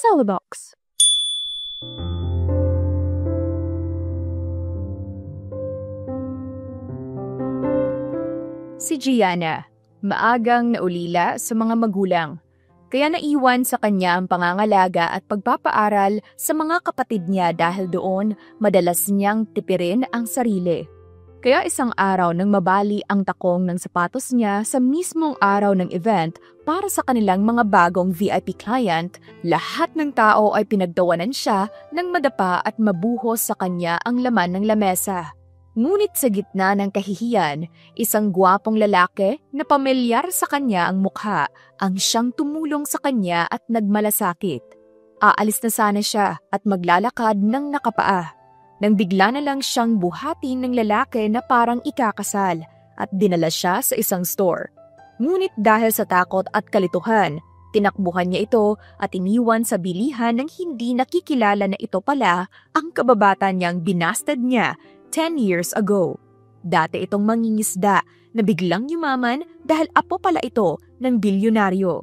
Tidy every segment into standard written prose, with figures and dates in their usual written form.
Celebox. Si Gianna, maagang naulila sa mga magulang. Kaya naiwan sa kanya ang pangangalaga at pagpapaaral sa mga kapatid niya dahil doon madalas niyang tipirin ang sarili. Kaya isang araw nang mabali ang takong ng sapatos niya sa mismong araw ng event para sa kanilang mga bagong VIP client, lahat ng tao ay pinagtawanan siya nang madapa at mabuhos sa kanya ang laman ng lamesa. Ngunit sa gitna ng kahihiyan, isang gwapong lalaki na pamilyar sa kanya ang mukha ang siyang tumulong sa kanya at nagmalasakit. Aalis na sana siya at maglalakad ng nakapaa. Nang bigla na lang siyang buhatin ng lalaki na parang ikakasal at dinala siya sa isang store. Ngunit dahil sa takot at kalituhan, tinakbuhan niya ito at iniwan sa bilihan ng hindi nakikilala na ito pala ang kababata niyang binastad niya 10 years ago. Dati itong mangingisda na biglang yumaman dahil apo pala ito ng bilyonaryo.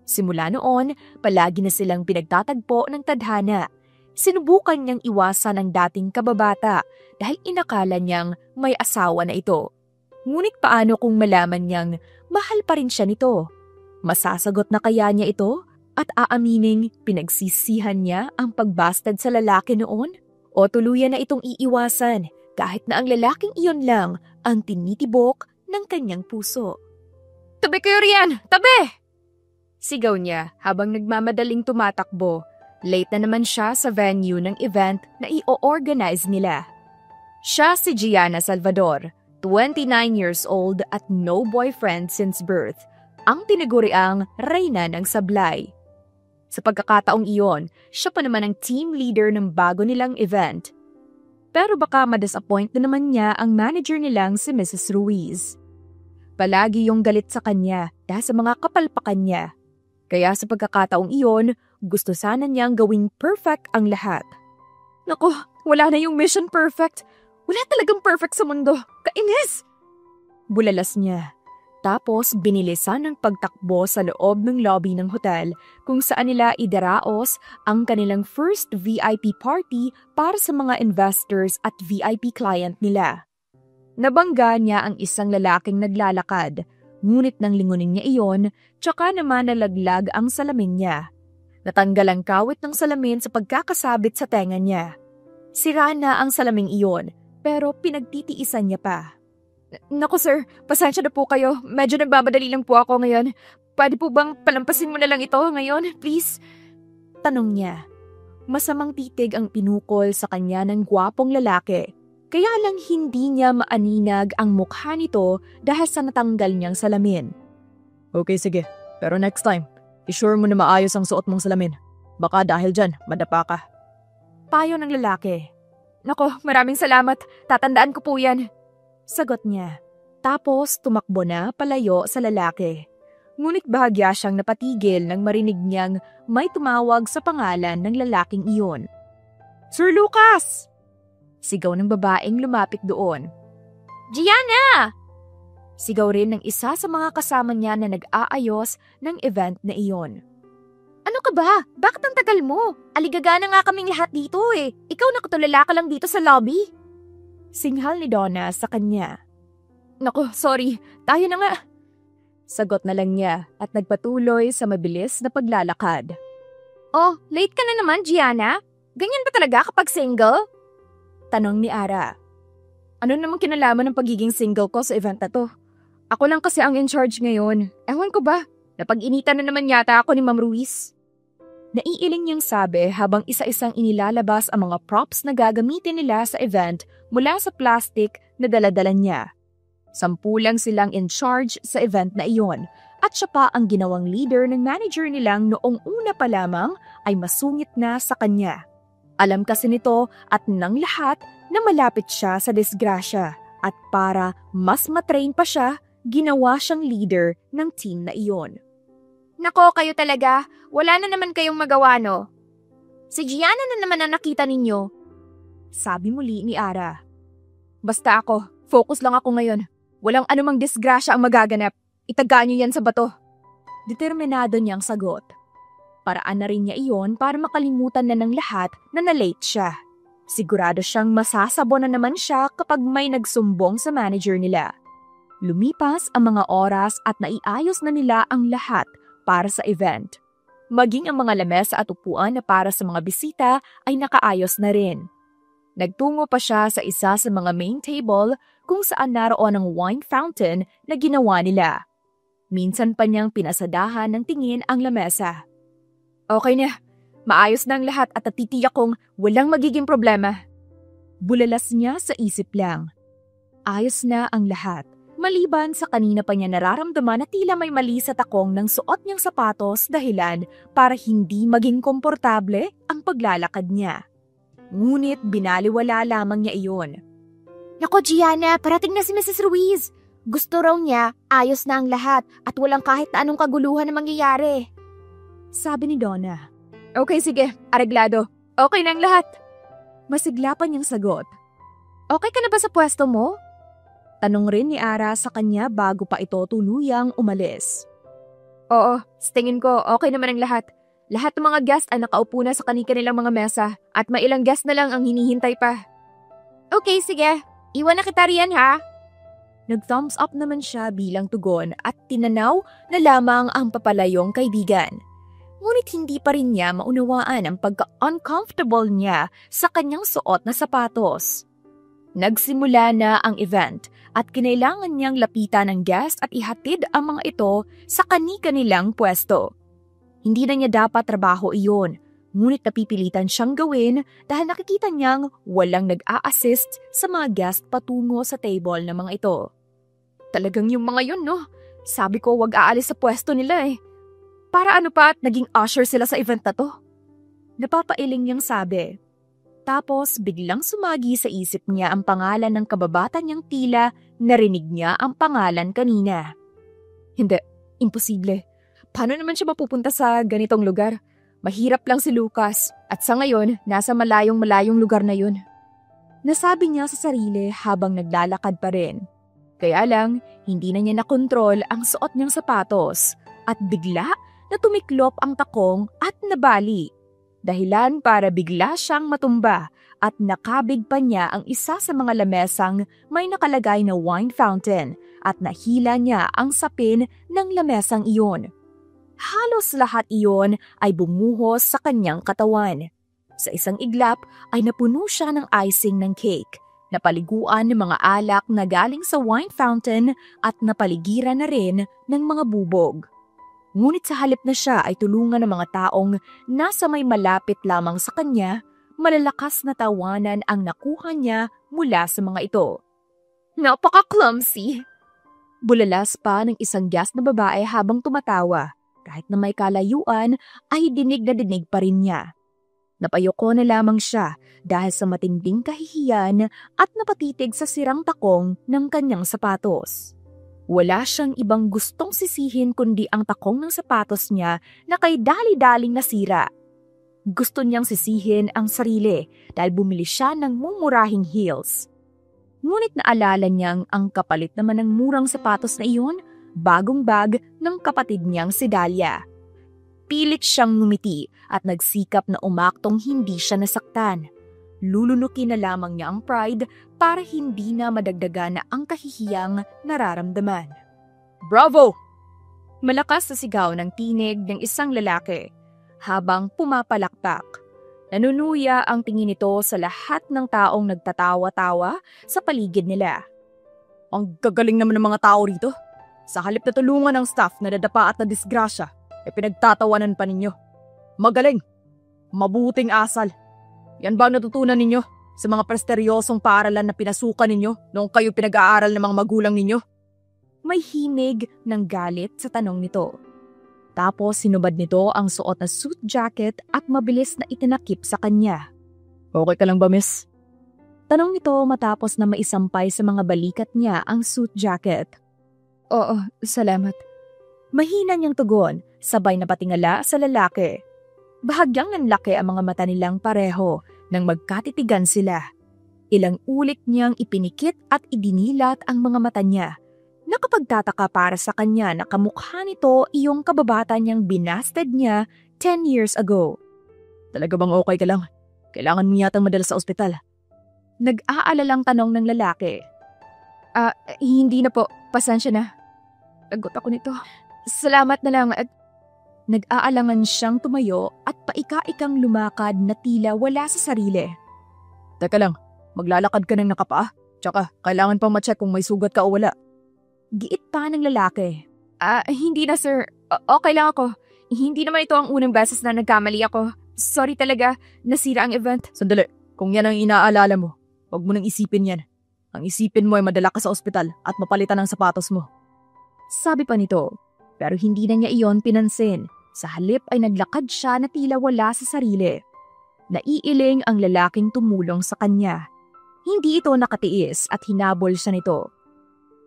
Simula noon, palagi na silang pinagtatagpo ng tadhana. Sinubukan niyang iwasan ang dating kababata dahil inakala niyang may asawa na ito. Ngunit paano kung malaman niyang mahal pa rin siya nito? Masasagot na kaya niya ito at aamining pinagsisihan niya ang pagbastad sa lalaki noon? O tuluyan na itong iiwasan kahit na ang lalaking iyon lang ang tinitibok ng kanyang puso? "Tabi kayo riyan! Tabi!" Sigaw niya habang nagmamadaling tumatakbo. Late na naman siya sa venue ng event na i-organize nila. Siya si Gianna Salvador, 29 years old at no boyfriend since birth, ang tinaguriang reyna ng sablay. Sa pagkakataong iyon, siya pa naman ang team leader ng bago nilang event. Pero baka madisappoint na naman niya ang manager nilang si Mrs. Ruiz. Palagi yung galit sa kanya dahil sa mga kapalpakan niya. Kaya sa pagkakataong iyon, gusto sana niyang gawing perfect ang lahat. Naku, wala na yung mission perfect. Wala talagang perfect sa mundo. Kainis! Bulalas niya. Tapos binilisan ng pagtakbo sa loob ng lobby ng hotel kung saan nila idaraos ang kanilang first VIP party para sa mga investors at VIP client nila. Nabangga niya ang isang lalaking naglalakad, ngunit nang lingunin niya iyon, tsaka naman nalaglag ang salamin niya. Natanggal ang kawit ng salamin sa pagkakasabit sa tenga niya. Sira na ang salaming iyon, pero pinagtitiisan niya pa. "Naku sir, pasensya na po kayo. Medyo nagmamadali lang po ako ngayon. Pwede po bang palampasin mo na lang ito ngayon, please?" Tanong niya. Masamang titig ang pinukol sa kanya ng gwapong lalaki. Kaya lang hindi niya maaninag ang mukha nito dahil sa natanggal niyang salamin. "Okay, sige. Pero next time, i-sure mo na maayos ang suot mong salamin. Baka dahil dyan, madapa ka." Payo ng lalaki. "Nako, maraming salamat. Tatandaan ko po yan." Sagot niya. Tapos tumakbo na palayo sa lalaki. Ngunit bahagya siyang napatigil nang marinig niyang may tumawag sa pangalan ng lalaking iyon. "Sir Lucas!" Sigaw ng babaeng lumapit doon. "Gianna!" Sigaw rin ng isa sa mga kasama niya na nag-aayos ng event na iyon. "Ano ka ba? Bakit ang tagal mo? Aligagana nga kaming lahat dito eh. Ikaw nakatulala ka lang dito sa lobby." Singhal ni Donna sa kanya. "Naku, sorry. Tayo na nga." Sagot na lang niya at nagpatuloy sa mabilis na paglalakad. "Oh, late ka na naman, Gianna? Ganyan ba talaga kapag single?" Tanong ni Ara. "Ano namang kinalaman ng pagiging single ko sa event na to? Ako lang kasi ang in charge ngayon. Ewan ko ba? Napag-initan na naman yata ako ni Ma'am Ruiz." Naiiling niyang sabi habang isa-isang inilalabas ang mga props na gagamitin nila sa event mula sa plastic na daladala niya. 10 lang silang in charge sa event na iyon at siya pa ang ginawang leader ng manager nilang noong una pa lamang ay masungit na sa kanya. Alam kasi nito at ng lahat na malapit siya sa disgrasya at para mas matrain pa siya, ginawa siyang leader ng team na iyon. "Nako, kayo talaga. Wala na naman kayong magawa, no? Si Gianna na naman ang nakita ninyo." Sabi muli ni Ara. "Basta ako, focus lang ako ngayon. Walang anumang disgrasya ang magaganap. Itagaan niyo yan sa bato." Determinado niyang sagot. paraan na rin niya iyon para makalimutan na ng lahat na na-late siya. Sigurado siyang masasabon na naman siya kapag may nagsumbong sa manager nila. Lumipas ang mga oras at naiayos na nila ang lahat para sa event. Maging ang mga lamesa at upuan na para sa mga bisita ay nakaayos na rin. Nagtungo pa siya sa isa sa mga main table kung saan naroon ang wine fountain na ginawa nila. Minsan pa niyang pinasadahan ng tingin ang lamesa. Okay na, maayos na ang lahat at natitiyak kong walang magiging problema. Bulalas niya sa isip lang. Ayos na ang lahat. Maliban sa kanina pa niya nararamdaman na tila may mali sa takong ng suot niyang sapatos dahilan para hindi maging komportable ang paglalakad niya. Ngunit binaliwala lamang niya iyon. Nako Gianna, parating na si Mrs. Ruiz. Gusto raw niya, ayos na ang lahat at walang kahit na anong kaguluhan na mangyayari. Sabi ni Donna. Okay sige, areglado. Okay na ang lahat. Masigla pa niyang sagot. Okay ka na ba sa pwesto mo? Tanong rin ni Ara sa kanya bago pa ito tuluyang umalis. Oo, sa tingin ko okay naman ang lahat. Lahat ng mga guest ay nakaupo na sa kanilang mga mesa at may ilang guest na lang ang hinihintay pa. Okay, sige. Iwan na kita riyan ha. Nag-thumbs up naman siya bilang tugon at tinanaw na lamang ang papalayong kaibigan. Ngunit hindi pa rin niya maunawaan ang pagka-uncomfortable niya sa kanyang suot na sapatos. Nagsimula na ang event at kinailangan niyang lapitan ng guest at ihatid ang mga ito sa kani-kanilang pwesto. Hindi na niya dapat trabaho iyon, ngunit napipilitan siyang gawin dahil nakikita niyang walang nag-a-assist sa mga guest patungo sa table ng mga ito. Talagang yung mga yun, no? Sabi ko wag aalis sa pwesto nila eh. Para ano pa at naging usher sila sa event na to? Napapailing niyang sabi. Tapos biglang sumagi sa isip niya ang pangalan ng kababata niyang tila narinig niya ang pangalan kanina. Hindi, imposible. Paano naman siya mapupunta sa ganitong lugar? Mahirap lang si Lucas at sa ngayon nasa malayong lugar na yun. Nasabi niya sa sarili habang naglalakad pa rin. Kaya lang, hindi na niya nakontrol ang suot niyang sapatos at bigla na tumiklop ang takong at nabali. Dahilan para bigla siyang matumba at nakabig pa niya ang isa sa mga lamesang may nakalagay na wine fountain at nahila niya ang sapin ng lamesang iyon. Halos lahat iyon ay bumuhos sa kanyang katawan. Sa isang iglap ay napuno siya ng icing ng cake. Napaliguan ng mga alak na galing sa wine fountain at napaligiran na rin ng mga bubog. Ngunit sa halip na siya ay tulungan ng mga taong nasa may malapit lamang sa kanya, malalakas na tawanan ang nakuha niya mula sa mga ito. Napaka-clumsy! Bulalas pa ng isang guest na babae habang tumatawa. Kahit na may kalayuan ay dinig na dinig pa rin niya. Napayoko na lamang siya dahil sa matinding kahihiyan at napatitig sa sirang takong ng kanyang sapatos. Wala siyang ibang gustong sisihin kundi ang takong ng sapatos niya na kay dali-daling nasira. Gusto niyang sisihin ang sarili dahil bumili siya ng mumurahing heels. Ngunit naalala niyang ang kapalit naman ng murang sapatos na iyon, bagong bag ng kapatid niyang si Dahlia. Pilit siyang ngumiti at nagsikap na umaktong hindi siya nasaktan. Lulunukin na lamang niya ang pride para hindi na madagdagan na ang kahihiyang nararamdaman. Bravo! Malakas sa sigaw ng tinig ng isang lalaki habang pumapalakpak. Nanunuya ang tingin nito sa lahat ng taong nagtatawa-tawa sa paligid nila. Ang gagaling naman ng mga tao rito. Sa halip na tulungan ng staff na dadapa at na disgrasya, pinagtatawanan pa ninyo. Magaling! Mabuting asal! Yan ba ang natutunan ninyo sa mga presteryosong paaralan na pinasukan ninyo noong kayo pinag-aaral ng mga magulang ninyo? May himig ng galit sa tanong nito. Tapos sinubad nito ang suot na suit jacket at mabilis na itinakip sa kanya. Okay ka lang ba, miss? Tanong nito matapos na maisampay sa mga balikat niya ang suit jacket. Oo, salamat. Mahina niyang tugon, sabay na patingala sa lalaki. Bahagyang nanlaki ang mga mata nilang pareho nang magkatitigan sila. Ilang ulit niyang ipinikit at idinilat ang mga mata niya. Nakapagtataka para sa kanya na kamukha nito iyong kababata niyang binasted niya 10 years ago. Talaga bang okay ka lang? Kailangan mo yatang madala sa ospital. Nag-aalalang tanong ng lalaki. Hindi na po. Pasensya na. Lagot ako nito. Salamat na lang at nag-aalangan siyang tumayo at paika-ikang lumakad na tila wala sa sarili. Teka lang, maglalakad ka ng nakapaa? Tsaka, kailangan pang ma-check kung may sugat ka o wala. Giit pa ng lalaki. Hindi na sir. Okay lang ako. Hindi naman ito ang unang beses na nagkamali ako. Sorry talaga, nasira ang event. Sandali, kung yan ang inaalala mo, huwag mo nang isipin yan. Ang isipin mo ay madala ka sa ospital at mapalitan ang sapatos mo. Sabi pa nito, pero hindi na niya iyon pinansin. Sa halip ay naglakad siya na tila wala sa sarili. Naiiling ang lalaking tumulong sa kanya. Hindi ito nakatiis at hinabol siya nito.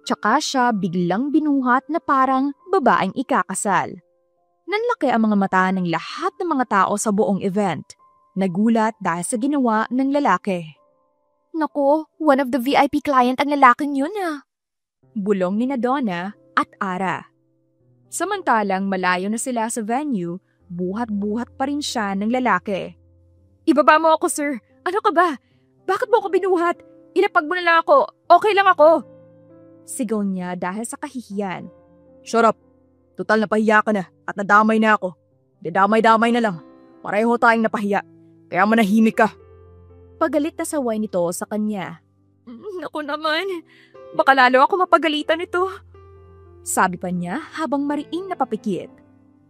Tsaka siya biglang binuhat na parang babaeng ikakasal. Nanlaki ang mga mata ng lahat ng mga tao sa buong event. Nagulat dahil sa ginawa ng lalaki. Naku, one of the VIP client ang lalaking yun Bulong ni Donna at Ara. Samantalang malayo na sila sa venue, buhat-buhat pa rin siya ng lalaki. Ibaba mo ako, sir. Ano ka ba? Bakit mo ako binuhat? Ilapag mo na lang ako. Okay lang ako. Sigaw niya dahil sa kahihiyan. Shut up. Total napahiya ka na at nadamay na ako. Dadamay-damay na lang. Pareho tayong napahiya. Kaya manahimik ka. Pagalit na saway nito sa kanya. Naku naman. Baka lalo ako mapagalitan nito. Sabi pa niya habang mariing napapikit.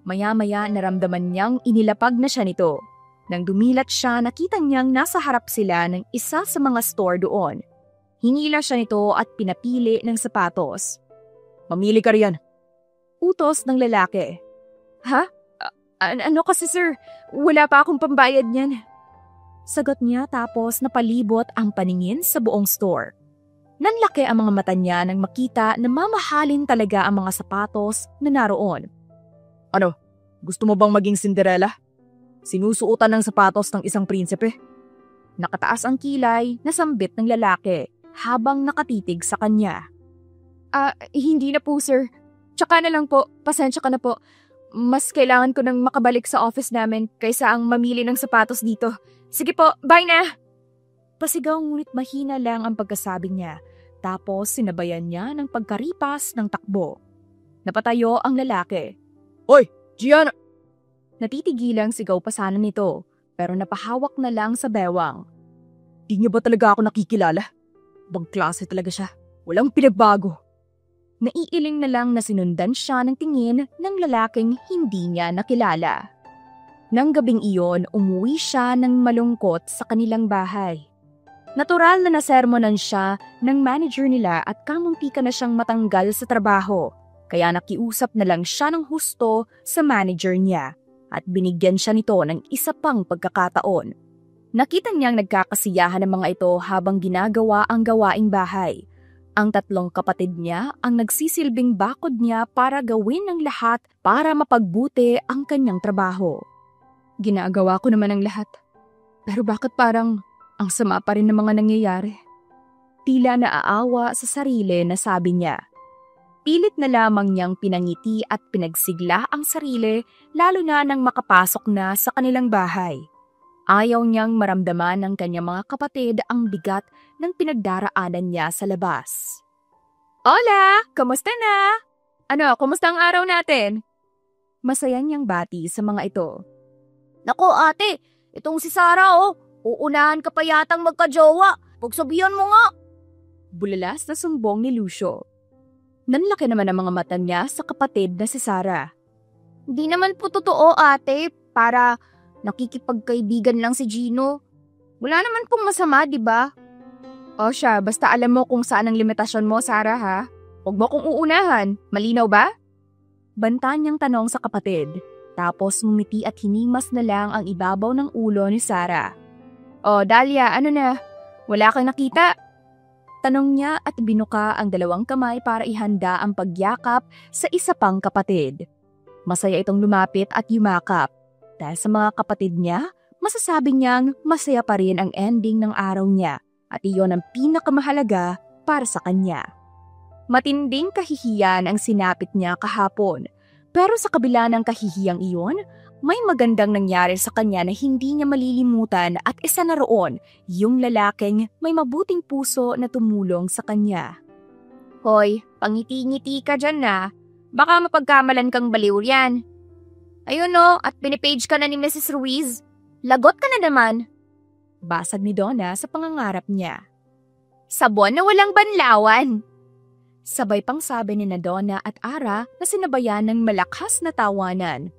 Maya-maya naramdaman niyang inilapag na siya nito. Nang dumilat siya, nakita niyang nasa harap sila ng isa sa mga store doon. Hinila siya nito at pinapili ng sapatos. Mamili ka riyan. Utos ng lalaki. Ha? Ano kasi sir? Wala pa akong pambayad niyan. Sagot niya tapos napalibot ang paningin sa buong store. Nanlaki ang mga mata niya nang makita na mamahalin talaga ang mga sapatos na naroon. Ano? Gusto mo bang maging Cinderella? Sinusuotan ng sapatos ng isang prinsipe? Nakataas ang kilay na sambit ng lalaki habang nakatitig sa kanya. Hindi na po sir. Tsaka na lang po, pasensya ka na po. Mas kailangan ko nang makabalik sa office namin kaysa ang mamili ng sapatos dito. Sige po, bye na! Pasigaw ngunit mahina lang ang pagkasabi niya. Tapos sinabayan niya ng pagkaripas ng takbo. Napatayo ang lalaki. Hoy, Gianna! Natitigilang sigaw pa sana nito, pero napahawak na lang sa bewang. Di niya ba talaga ako nakikilala? Bang klase talaga siya. Walang pinagbago. Naiiling na lang na sinundan siya ng tingin ng lalaking hindi niya nakilala. Nang gabing iyon, umuwi siya ng malungkot sa kanilang bahay. Natural na nasermonan siya ng manager nila at kamuntika na siyang matanggal sa trabaho, kaya nakiusap na lang siya ng husto sa manager niya at binigyan siya nito ng isa pang pagkakataon. Nakita niyang nagkakasiyahan ng mga ito habang ginagawa ang gawaing bahay. Ang tatlong kapatid niya ang nagsisilbing bakod niya para gawin ang lahat para mapagbuti ang kanyang trabaho. Ginagawa ko naman ang lahat. Pero bakit parang ang sama pa rin ng mga nangyayari? Tila naaawa sa sarili na sabi niya. Pilit na lamang niyang pinangiti at pinagsigla ang sarili lalo na nang makapasok na sa kanilang bahay. Ayaw niyang maramdaman ng kanyang mga kapatid ang bigat ng pinagdaraanan niya sa labas. Hola! Kamusta na? Ano, kumusta ang araw natin? Masaya niyang bati sa mga ito. Naku ate, itong si Sarah uunahan ka pa yatang magka-jowa. Pagsabihan mo nga. Bulalas na sumbong ni Lucio. Nanlaki naman ang mga mata niya sa kapatid na si Sarah. Di naman po totoo ate, para nakikipagkaibigan lang si Gino. Wala naman pong masama, di ba? O siya, basta alam mo kung saan ang limitasyon mo, Sarah ha? Huwag mo kong uunahan, malinaw ba? Banta niyang tanong sa kapatid. Tapos ngumiti at hinimas na lang ang ibabaw ng ulo ni Sarah. O Dahlia, ano na? Wala kang nakita? Tanong niya at binuka ang dalawang kamay para ihanda ang pagyakap sa isa pang kapatid. Masaya itong lumapit at yumakap. Dahil sa mga kapatid niya, masasabi niyang masaya pa rin ang ending ng araw niya at iyon ang pinakamahalaga para sa kanya. Matinding kahihiyan ang sinapit niya kahapon. Pero sa kabila ng kahihiyang iyon, May magandang nangyari sa kanya na hindi niya malilimutan at isa na roon, yung lalaking may mabuting puso na tumulong sa kanya. Hoy, pangiti-ngiti ka dyan na. Baka mapagkamalan kang baliw yan. Ayun no, at pinipage ka na ni Mrs. Ruiz. Lagot ka na naman. Basag ni Donna sa pangangarap niya. Sabon na walang banlawan. Sabay pang sabi ni Donna at Ara na sinabayan ng malakas na tawanan.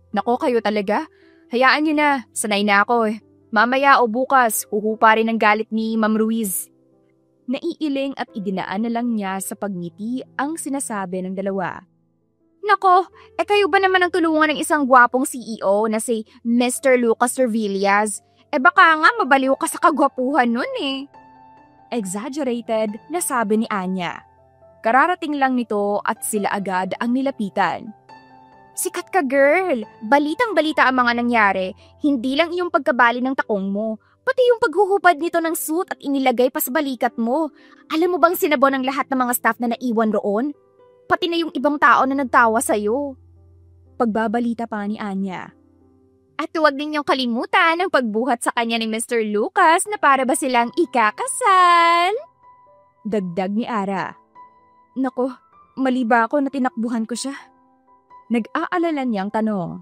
Nako kayo talaga, hayaan niyo na, sanay na ako eh. Mamaya o bukas, huhupa rin ang galit ni Ma'am Ruiz. Naiiling at idinaan na lang niya sa pagngiti ang sinasabi ng dalawa. Nako, kayo ba naman ang tulungan ng isang gwapong CEO na si Mr. Lucas Servillas? Baka nga mabaliw ka sa kagwapuhan nun eh. Exaggerated na sabi ni Anya. Kararating lang nito at sila agad ang nilapitan. Sikat ka girl, balitang-balita ang mga nangyari, hindi lang iyong pagkabali ng takong mo, pati yung paghuhubad nito ng suit at inilagay pa sa balikat mo. Alam mo bang sinabon ang lahat ng mga staff na naiwan roon? Pati na yung ibang tao na nagtawa sa'yo. Pagbabalita pa ni Anya. At huwag ninyong kalimutan ang pagbuhat sa kanya ni Mr. Lucas na para ba silang ikakasal? Dagdag ni Ara. Nako, mali ba ako na tinakbuhan ko siya? Nag-aalala niyang tanong.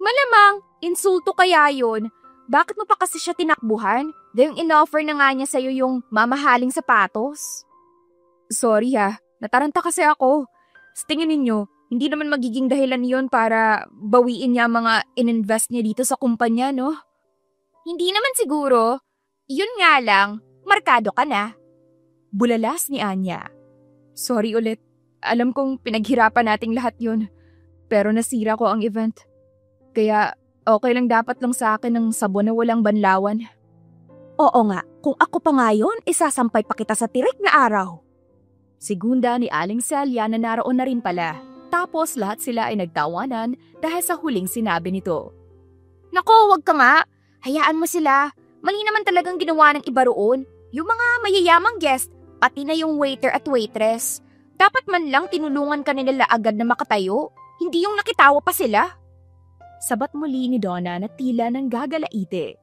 Malamang, insulto kaya yun. Bakit mo pa kasi siya tinakbuhan? Dahil in-offer na nga niya sa'yo yung mamahaling sapatos. Sorry ha, nataranta kasi ako. Sa tingin ninyo, hindi naman magiging dahilan yon para bawiin niya mga ininvest niya dito sa kumpanya, no? Hindi naman siguro. Yun nga lang, markado ka na. Bulalas ni Anya. Sorry ulit. Alam kong pinaghirapan nating lahat yun. Pero nasira ko ang event. Kaya okay lang dapat lang sa akin ng sabon na walang banlawan. Oo nga, kung ako pa ngayon, isasampay pa kita sa tirik na araw. Sigunda ni Aling Celia na naroon na rin pala. Tapos lahat sila ay nagtawanan dahil sa huling sinabi nito. Nako, wag ka nga. Hayaan mo sila. Mali naman talagang ginawa ng iba roon. Yung mga mayayamang guest, pati na yung waiter at waitress. Dapat man lang tinulungan ka nila agad na makatayo. Hindi yung nakitawa pa sila. Sabat muli ni Donna na tila nang gagalaite.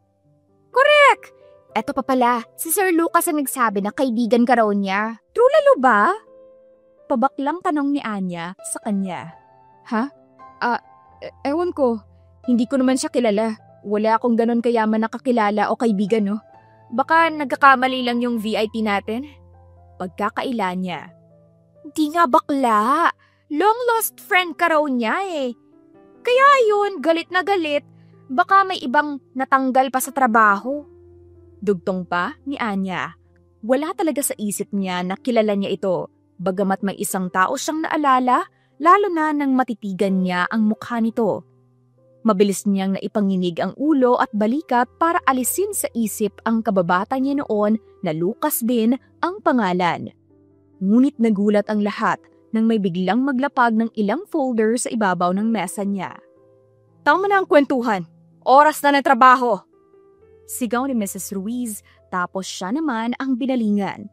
Correct! Eto pa pala, si Sir Lucas ang nagsabi na kaibigan ka raw niya. True lalo ba? Pabaklang tanong ni Anya sa kanya. Ha? Ewan ko. Hindi ko naman siya kilala. Wala akong ganon kayaman na kakilala o kaibigan, no? Baka nagkakamali lang yung VIP natin. Pagkakaila niya. Di nga bakla. Long lost friend ka raw niya eh. Kaya yun, galit na galit. Baka may ibang natanggal pa sa trabaho. Dugtong pa ni Anya. Wala talaga sa isip niya na kilala niya ito. Bagamat may isang tao siyang naalala, lalo na nang matitigan niya ang mukha nito. Mabilis niyang naipanginig ang ulo at balikat para alisin sa isip ang kababata niya noon na Lucas din ang pangalan. Ngunit nagulat ang lahat nang may biglang maglapag ng ilang folder sa ibabaw ng mesa niya. Tama na ang kwentuhan. Oras na ng trabaho! Sigaw ni Mrs. Ruiz tapos siya naman ang binalingan.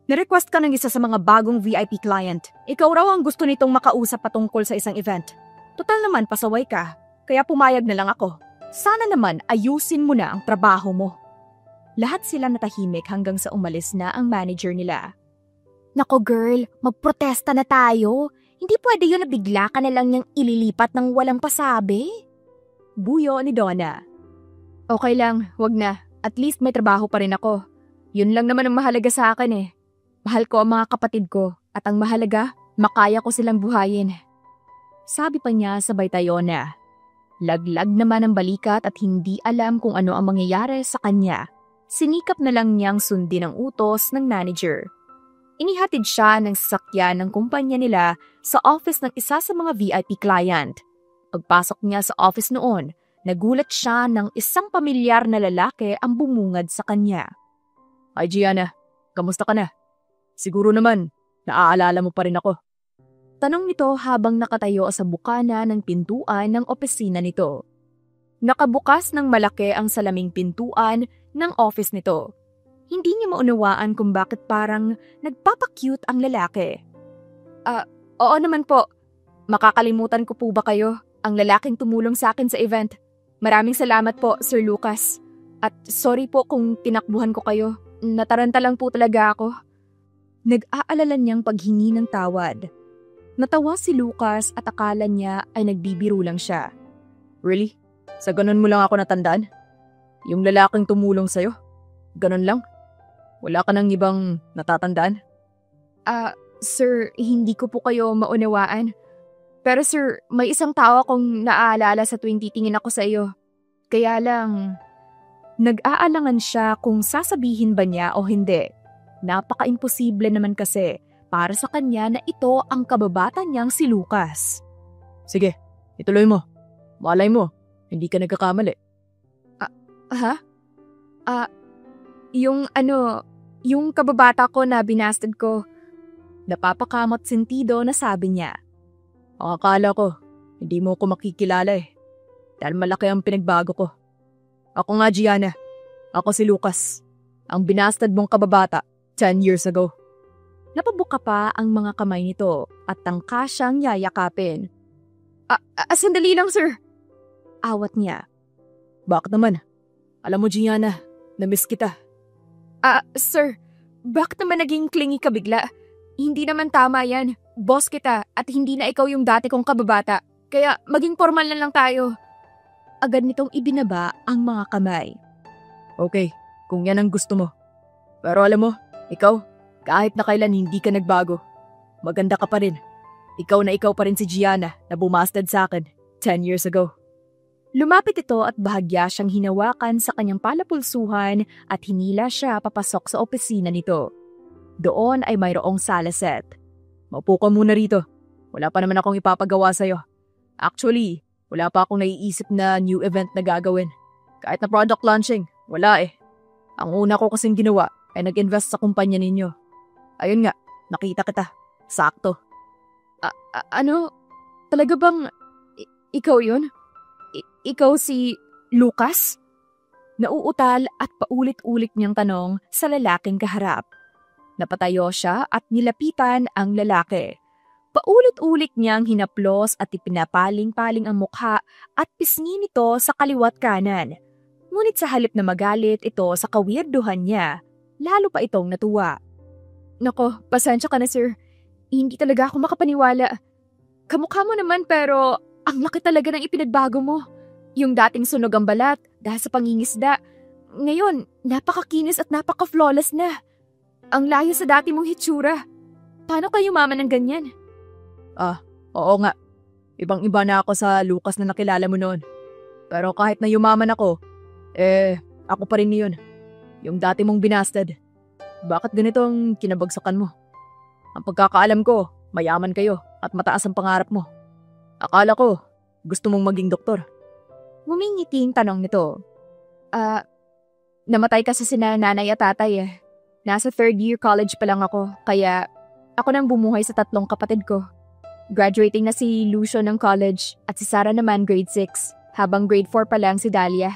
Nirequest ka ng isa sa mga bagong VIP client. Ikaw raw ang gusto nitong makausap patungkol sa isang event. Total naman pasaway ka, kaya pumayag na lang ako. Sana naman ayusin mo na ang trabaho mo. Lahat sila natahimik hanggang sa umalis na ang manager nila. Nako girl, magprotesta na tayo. Hindi pwede yun na bigla ka na lang niyang ililipat ng walang pasabi. Buyo ni Donna. Okay lang, wag na. At least may trabaho pa rin ako. Yun lang naman ang mahalaga sa akin eh. Mahal ko ang mga kapatid ko at ang mahalaga, makaya ko silang buhayin. Sabi pa niya sabay tayo na. Laglag naman ang balikat at hindi alam kung ano ang mangyayari sa kanya. Sinikap na lang niyang sundin ang utos ng manager. Inihatid siya ng sasakyan ng kumpanya nila sa office ng isa sa mga VIP client. Pagpasok niya sa office noon, nagulat siya ng isang pamilyar na lalaki ang bumungad sa kanya. Ay Gianna, kamusta ka na? Siguro naman, naaalala mo pa rin ako. Tanong nito habang nakatayo sa bukana ng pintuan ng opisina nito. Nakabukas ng malaki ang salaming pintuan ng office nito. Hindi niya maunawaan kung bakit parang nagpapakyut ang lalaki. Oo naman po. Makakalimutan ko po ba kayo? ang lalaking tumulong sa akin sa event. Maraming salamat po, Sir Lucas. At sorry po kung tinakbuhan ko kayo. Nataranta lang po talaga ako. Nag-aalala niyang paghingi ng tawad. Natawa si Lucas at akala niya ay nagbibiro lang siya. Really? Sa ganun mo lang ako natandaan? Yung lalaking tumulong sa'yo? Ganun lang? Wala ka nang ibang natatandaan? Sir, hindi ko po kayo maunawaan. Pero sir, may isang tao akong naaalala sa tuwing titingin ako sa iyo. Kaya lang, nag-aalangan siya kung sasabihin ba niya o hindi. Napaka-imposible naman kasi para sa kanya na ito ang kababata niyang si Lucas. Sige, ituloy mo. Malay mo, hindi ka nagkakamali. Yung kababata ko na binasted ko. Napapakamot sentido na sabi niya. Ang akala ko, hindi mo ko makikilala eh. Dahil malaki ang pinagbago ko. Ako nga, Gianna. Ako si Lucas. Ang binastad mong kababata 10 years ago. Napabuka pa ang mga kamay nito at tangka siyang yayakapin. Sandali lang, sir. Awat niya. Bakit naman? Alam mo, Gianna, na-miss kita. Sir, bakit naman naging clingy ka bigla? Hindi naman tama yan. Boss kita at hindi na ikaw yung dati kong kababata. Kaya maging formal na lang tayo. Agad nitong ibinaba ang mga kamay. Okay, kung yan ang gusto mo. Pero alam mo, ikaw, kahit na kailan hindi ka nagbago. Maganda ka pa rin. Ikaw pa rin si Gianna na bumastad sa akin 10 years ago. Lumapit ito at bahagya siyang hinawakan sa kanyang palapulsuhan at hinila siya papasok sa opisina nito. Doon ay mayroong sala set. Maupo ka muna rito. Wala pa naman akong ipapagawa sa'yo. Actually, wala pa akong naiisip na new event na gagawin. Kahit na product launching, wala eh. Ang una ko kasing ginawa ay nag-invest sa kumpanya ninyo. Ayun nga, nakita kita. Sakto. Talaga bang ikaw yun? Ikaw si Lucas? Nauutal at paulit-ulit niyang tanong sa lalaking kaharap. Napatayo siya at nilapitan ang lalaki. Paulit-ulit niyang hinaplos at ipinapaling-paling ang mukha at pisngi nito sa kaliwat kanan. Ngunit sa halip na magalit ito sa kawirduhan niya, lalo pa itong natuwa. Nako, pasensya ka na sir. Hindi talaga ako makapaniwala. Kamukha mo naman pero ang laki talaga ng ipinagbago mo. Yung dating sunog ang balat dahil sa pangingisda. Ngayon, napakakinis at napaka-flawless na. Ang layo sa dati mong hitsura. Paano kayo yumaman ng ganyan? Oo nga. Ibang-iba na ako sa Lucas na nakilala mo noon. Pero kahit na yumaman ako, ako pa rin yun. Yung dati mong binastad. Bakit ganito ang kinabagsakan mo? Ang pagkakaalam ko, mayaman kayo at mataas ang pangarap mo. Akala ko, gusto mong maging doktor. Ngumingiti ang tanong nito. Namatay kasi sina nanay at tatay eh. Nasa 3rd year college pa lang ako, kaya ako nang bumuhay sa 3 kapatid ko. Graduating na si Lucio ng college at si Sarah naman grade 6, habang grade 4 pa lang si Dahlia.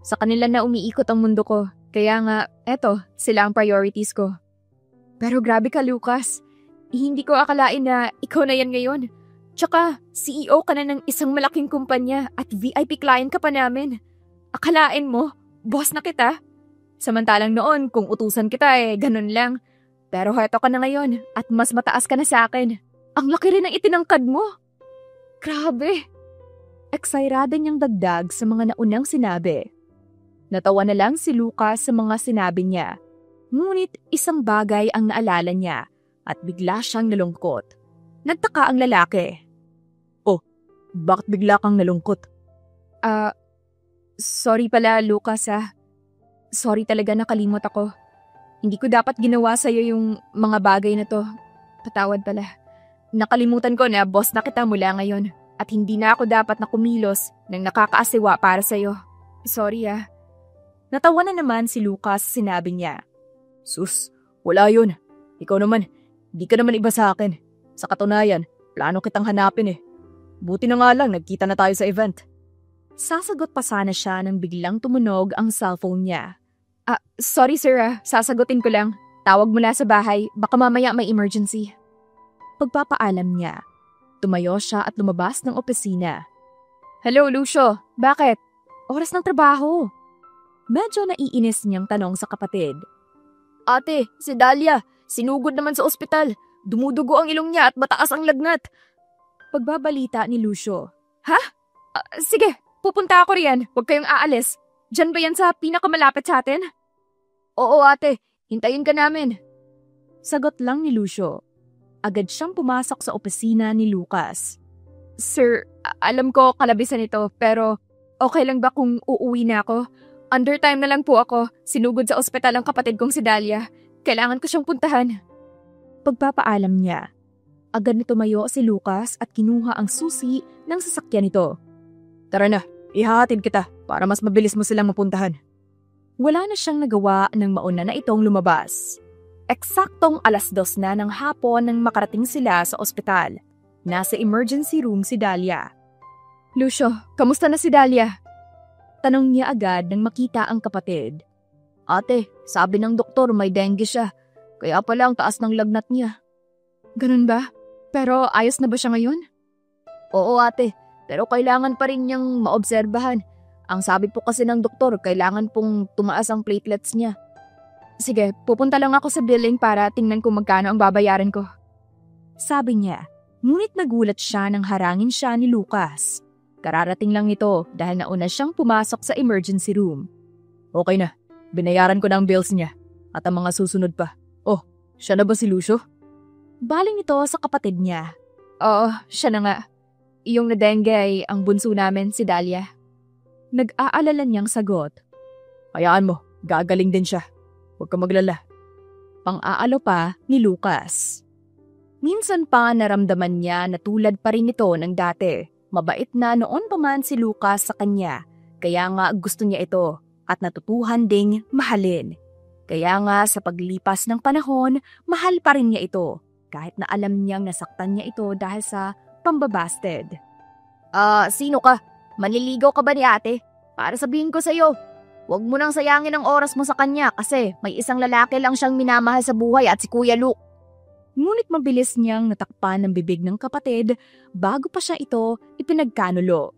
Sa kanila na umiikot ang mundo ko, kaya nga, eto, sila ang priorities ko. Pero grabe ka, Lucas. Hindi ko akalain na ikaw na yan ngayon. Tsaka, CEO ka na ng isang malaking kumpanya at VIP client ka pa namin. Akalain mo, boss na kita. Samantalang noon, kung utusan kita ganun lang. Pero heto ka na ngayon at mas mataas ka na sa akin. Ang laki rin ng itinangkad mo. Grabe. Eksirada niyang dagdag sa mga naunang sinabi. Natawa na lang si Lucas sa mga sinabi niya. Ngunit isang bagay ang naalala niya at bigla siyang nalungkot. Nagtaka ang lalaki. Bakit bigla kang nalungkot? Sorry pala Lucas Sorry talaga nakalimot ako. Hindi ko dapat ginawa sa'yo yung mga bagay na to. Patawad pala. Nakalimutan ko na boss na kita mula ngayon at hindi na ako dapat na kumilos ng nakakaasiwa para sa'yo. Sorry Natawa na naman si Lucas sa sinabi niya. Sus, wala yun. Ikaw naman, di ka naman iba sa akin. Sa katunayan, plano kitang hanapin eh. Buti na nga lang, nagkita na tayo sa event. Sasagot pa sana siya nang biglang tumunog ang cellphone niya. Sorry sir sasagutin ko lang. Tawag mula sa bahay, baka mamaya may emergency. Pagpapaalam niya. Tumayo siya at lumabas ng opisina. Hello, Lucio. Bakit? Oras ng trabaho. Medyo naiinis niyang tanong sa kapatid. Ate, si Dahlia, sinugod naman sa ospital. Dumudugo ang ilong niya at mataas ang lagnat. Pagbabalita ni Lucio. Ha? Sige, pupunta ako riyan. Huwag kayong aalis. Diyan ba yan sa pinakamalapit sa atin? Oo ate, hintayin ka namin. Sagot lang ni Lucio. Agad siyang pumasok sa opisina ni Lucas. Sir, alam ko kalabisan ito pero okay lang ba kung uuwi na ako? Undertime na lang po ako. Sinugod sa ospital ang kapatid kong si Dahlia. Kailangan ko siyang puntahan. Pagpapaalam niya, agad na tumayo si Lucas at kinuha ang susi ng sasakyan nito. Tara na, ihahatid kita para mas mabilis mo silang mapuntahan. Wala na siyang nagawa nang mauna na itong lumabas. Eksaktong 2:00 na ng hapon nang makarating sila sa ospital. Nasa emergency room si Dahlia. Lucio, kamusta na si Dahlia? Tanong niya agad nang makita ang kapatid. Ate, sabi ng doktor may dengue siya. Kaya pala ang taas ng lagnat niya. Ganun ba? Pero ayos na ba siya ngayon? Oo ate, pero kailangan pa rin niyang maobserbahan. Ang sabi po kasi ng doktor, kailangan pong tumaas ang platelets niya. Sige, pupunta lang ako sa billing para tingnan kung magkano ang babayaran ko. Sabi niya, ngunit nagulat siya nang harangin siya ni Lucas. Kararating lang nito dahil nauna siyang pumasok sa emergency room. Okay na, binayaran ko na ang bills niya at ang mga susunod pa. Oh, siya na ba si Lucio? Baling ito sa kapatid niya. Oo, siya na nga. Iyong na-dengue ay ang bunso namin, si Dahlia. Nag-aalala niyang sagot. Hayaan mo, gagaling din siya. Huwag ka maglala. Pang-aalo pa ni Lucas. Minsan pa naramdaman niya na tulad pa rin ito ng dati. Mabait na noon pa man si Lucas sa kanya. Kaya nga gusto niya ito at natutuhan ding mahalin. Kaya nga sa paglipas ng panahon, mahal pa rin niya ito. Kahit na alam niyang nasaktan niya ito dahil sa pambabasted. Sino ka? Manliligaw ka ba ni ate? Para sabihin ko sa'yo, huwag mo nang sayangin ang oras mo sa kanya kasi may isang lalaki lang siyang minamahal sa buhay at si Kuya Luke. Ngunit mabilis niyang natakpan ang bibig ng kapatid bago pa siya ito ipinagkanulo.